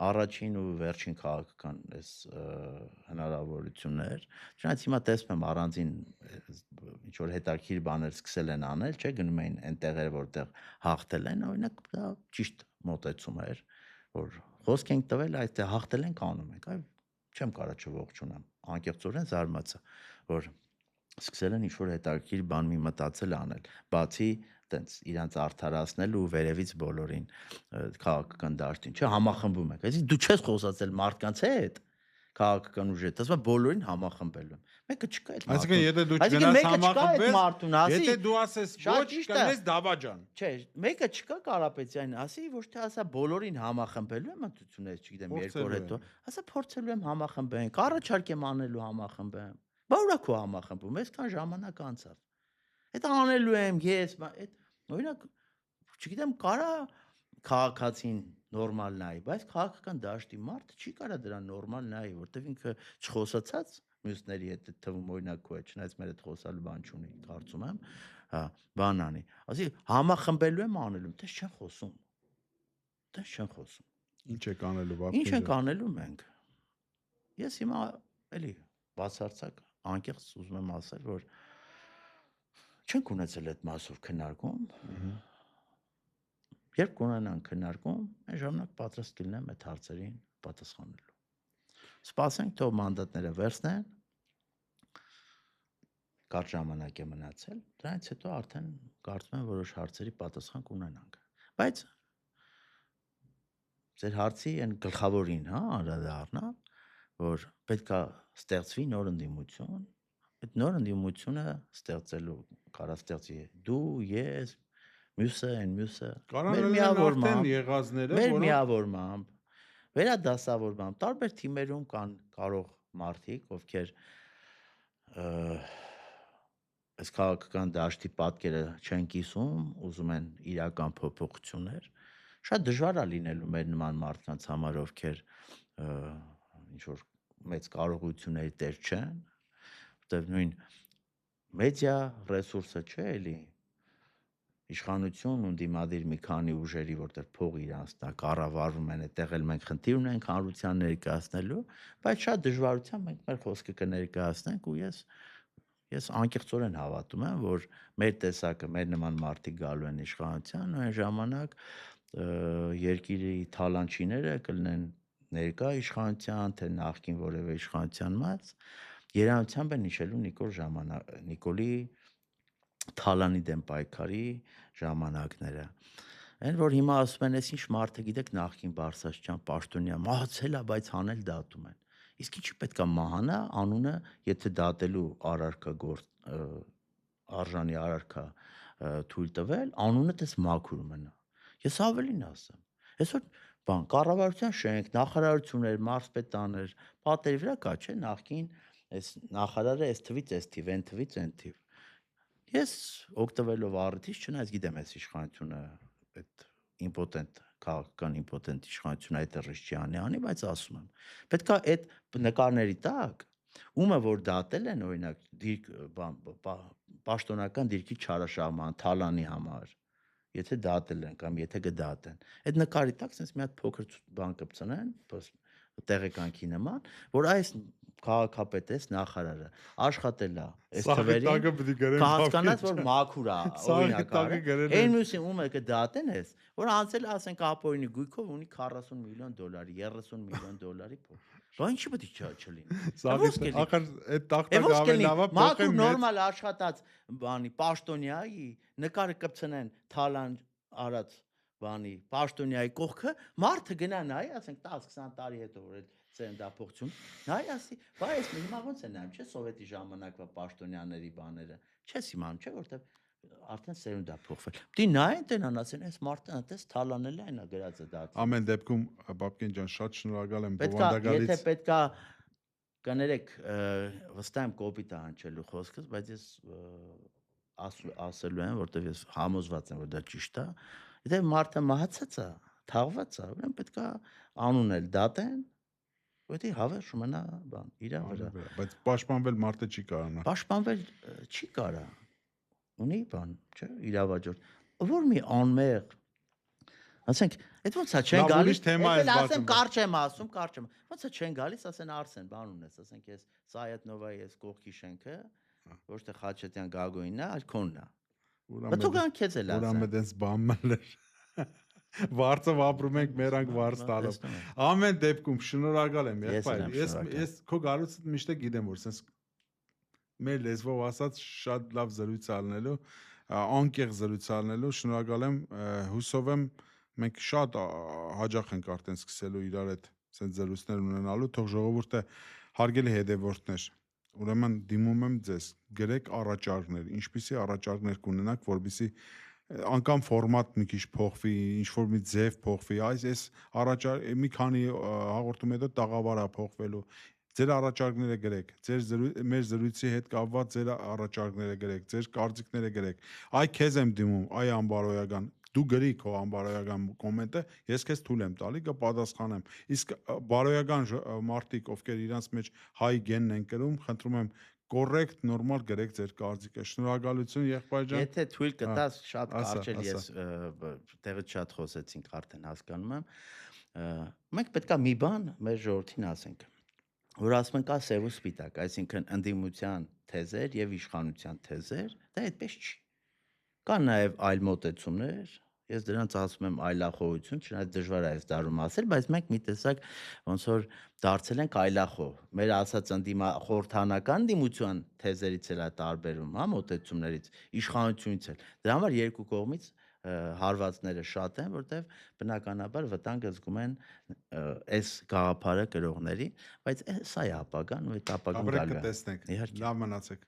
առաջին ու վերջին քաղաքական այս հնարավորություններ, չնայած հիմա տեսնում եմ առանձին ինչ որ հետաքրքիր բաներ սկսել են անել, չէ, գնում էին այն տեղերը, որտեղ հաղթել են, օրինակ դա ճիշտ մոտեցում էր, որ խոսք ենք տվել, այստեղ հաղթել ենք անում ենք, այ չեմ կարող չողջունեմ, անկեղծորեն զարմացա, որ սկսել են ինչ-որ հետաքրքիր բան մի մտածել անել, բացի տենց իրանց արդարացնել ու վերևից բոլորին քաղաքական դաշտին, չէ, համախմբում եք, այսինքն դու չես խոսացել մարդկանց հետ, քաղաքական ուժի հետ, ասում բոլորին համախմբելու եմ, մեկը չկա այդ մարդուն, այսինքն եթե դու չգնաս համախմբես, եթե դու ասես ոչ, կլինես դավաճան, չէ, մեկը չկա Կարապետյանին, ասի ոչ թե ասա բոլորին համախմբելու եմ ընտրություններից, չգիտեմ, 2 օր հետո, ասա փորձելու եմ համախմբենք, առաջարկ եմ անելու համախմբեմ։ Բա ուրա քո համախմբում, այսքան ժամանակ անցավ։ Այդ անելու եմ ես, այդ օրինակ, չգիտեմ, կարա քաղաքացին նորմալ նայի, բայց քաղաքական դաշտի մարդը չի կարա դրան նորմալ նայի, որտեվ ինքը չխոսացած մյուսների հետ թվում օրինակ քո է, չնայած մեր հետ խոսալու բան չունի, կարծում եմ, հա, բան անի։ Ասի համախմբելու եմ անելու, դες չեն խոսում։ Դες չեն խոսում։ Ինչ եք անելու, բապ։ Ինչ ենք անելու մենք։ Ես հիմա էլի բացարձակ անկեղծ ուզում եմ ասել, որ Չենք ունեցել այդ մասով քննարկում։ Երբ կունենան քննարկում, այն ժամանակ պատրաստ կլինեմ այդ հարցերին պատասխանելու։ Սպասենք, թող մանդատները վերցնեն, կարճ ժամանակ է մնացել, դրանից հետո արդեն կարծում եմ որոշ հարցերի պատասխան կունենանք։ Բայց ձեր հարցի այն գլխավորին, հա, անդրադառնա, որ պետքա ստեղծվի նոր ընդդիմություն, այդ նոր ընդդիմությունը ստեղծելու կարա դու, ես, մյուսը, մեր միավորմամբ, եղածները, մեր միավորմամբ, վերադասավորմամբ, տարբեր թիմերում կան կարող մարդիկ, ովքեր այս քաղաքական դաշտի պատկերը չեն կիսում, ուզում են իրական փոփոխություններ, շատ դժվար է լինելու մեր նման մարդկանց համար, ովքեր ինչ որ մեծ կարողությունների տեր չեն, որտեղ նույն մեդիա ռեսուրսը չէ էլի իշխանություն ու դիմադիր մի քանի ուժերի, որտեղ փող իրանց տա կառավարում են, այդտեղ էլ մենք խնդիր ունենք հանրության ներկայացնելու, բայց շատ դժվարությամբ մենք մեր խոսքը կներկայացնենք ու ես անկեղծորեն հավատում եմ, որ մեր տեսակը, մեր նման մարդիկ գալու են իշխանության, ու այն ժամանակ երկիրի թալանչիները կլինեն ներկա իշխանության, թե նախկին որևէ իշխանության մաս, երանությամբ են հիշելու Նիկոլի թալանի դեմ պայքարի ժամանակները։ Այն որ հիմա ասում են, այս ինչ մարդը գիտեք նախկին Բարսաշճան, Պաշտոնյա, մահացել է, բայց հանել դատում են։ Իսկ ինչի պետքա մահանա անունը, եթե դատելու արարքա արժանի արարքա թույլ տվել, անունը դες մաքուր մնա։ Ես ավելին ասեմ։ Այսօր բան կառավարության շենք, նախարարություններ, մարզպետաներ, պատերի վրա կա, չէ, նախկին այս նախարարը այս թվից այս թիվ, այն թվից այն թիվ։ Ես օգտվելով առիթից, չնայած գիտեմ այս իշխանությունը այդ իմպոտենտ քաղաքական իմպոտենտ իշխանությունը այդ ռիժ անի, բայց ասում եմ, պետքա այդ նկարների տակ ումը որ դատել են օրինակ պաշտոնական դիրքի չարաշահման թալանի համար, եթե դատել են կամ եթե կդատեն, այդ նկարի տակ sense մի հատ փոքր բան կպցնեն, տեղեկանքի նման, որ այս քաղաքապետես նախարարը աշխատել է այս թվերին, կհասկանաս որ մաքուր է, օրինակարը, այն մյուսին ում է կդատեն ես, որ անցել ասենք ապօրինի գույքով ունի 40 միլիոն դոլարի, 30 միլիոն դոլարի փող։ Բա ինչի պետք է չլինի։ Ախր այդ տախտակը ավելի լավ է, մաքուր նորմալ աշխատած բանի պաշտոնյայի նկարը կպցնեն թալան արած բանի պաշտոնյայի կողքը, մարդը գնա նայ, ասենք 10-20 տարի հետո որ այդ ծերնդափոխություն, նայ ասի, բա ես հիմա ոնց է նայում, չէ՞ սովետի ժամանակվա պաշտոնյաների բաները, չես իմանում, չէ՞ որտեվ արդեն սերունդ է փոխվել։ Դի նայեն տենան ասեն, այս մարդը այնտես թալանել է, այնա գրած է դարձել։ Ամեն դեպքում Բաբկեն ջան, շատ շնորհակալ եմ բովանդակալից։ Եթե պետքա կներեք, վստահ եմ կոպիտ է հնչելու խոսքս, բայց ես ասելու եմ, որտեվ ես համոզված եմ, որ դա ճիշտ է։ Եթե մարդը մահացած է, թաղված է, ուրեմն պետքա անունել դատեն, որտի հավերժ մնա բան, իրա վրա։ Բայց պաշտպանվել մարդը չի կարողանա։ Պաշտպանվել չի կարա։ Ունի բան, չէ՞, իրավաճորդ։ Որ մի անմեղ ասենք, այդ ոնց է չեն գալիս, ասեմ կարճ եմ ասում, ոնց է չեն գալիս, ասեն Արսեն, բան ունես, ասենք ես Սայաթնովայի այս կողքի շենքը, ոչ թե Խաչատյան Գագոյինն է, այլ քոնն է։ Բայց ու կան քեզ էլ ասեմ։ Ուրեմն դες բամներ։ Վարձով ապրում ենք, մերանք վարձ տալով։ Ամեն դեպքում շնորհակալ եմ, եղբայր։ Ես քո գալուց միշտ գիտեմ, որ sense մեր լեզվով ասած շատ լավ զրույց ալնելու, անկեղ զրույց ալնելու, շնորհակալ եմ, հուսով եմ մենք շատ հաճախ ենք արդեն սկսելու իրար այդ sense զրույցներ ունենալու, թող ժողովուրդը հարգելի հետևորդներ, ուրեմն դիմում եմ ձեզ, գրեք առաջարկներ, ինչպիսի առաջարկներ կունենաք, որպեսզի անգամ ֆորմատ մի քիչ փոխվի, ինչ որ մի ձև փոխվի, այս առաջարկ մի քանի հաղորդում հետո տաղավար է փոխվելու։ Ձեր առաջարկները գրեք, մեր զրույցի հետ կապված ձեր առաջարկները գրեք, ձեր կարծիքները գրեք։ Այ քեզ եմ դիմում, այ անբարոյական, դու գրի քո անբարոյական կոմենտը, ես քեզ թույլ եմ տալի կպատասխանեմ։ Իսկ բարոյական մարդիկ, ովքեր իրանց մեջ հայ գենն են կրում, խնդրում եմ կոռեկտ, նորմալ գրեք ձեր կարծիքը։ Շնորհակալություն, եղբայր ջան։ Եթե թույլ կտաս, շատ կարճ ես տեղից շատ խոսեցինք, արդեն հասկանում եմ։ Մենք պետքա մի բան մեր ժողովրդին ասենք։ որ ասում են կա սև ու սպիտակ, այսինքն ընդդիմության թեզեր եւ իշխանության թեզեր, դա այդպես չի։ Կան նաև այլ մոտեցումներ, ես դրանց ասում եմ այլախոհություն, չնայած դժվար է այս դարում ասել, բայց մենք մի տեսակ ոնց որ դարձել ենք այլախոհ։ Մեր ասած խորհրդանական դիմության թեզերից էլ է տարբերում, հա, մոտեցումներից, իշխանությունից էլ։ Դրա համար երկու կողմից հարվածները շատ են, որտեղ բնականաբար վտանգը զգում են այս գաղափարը կրողների, բայց սա է ապագան ու այդ ապագան Ապրեք գալու է։ կտեսնենք։ Իհարկե։ Լավ մնացեք։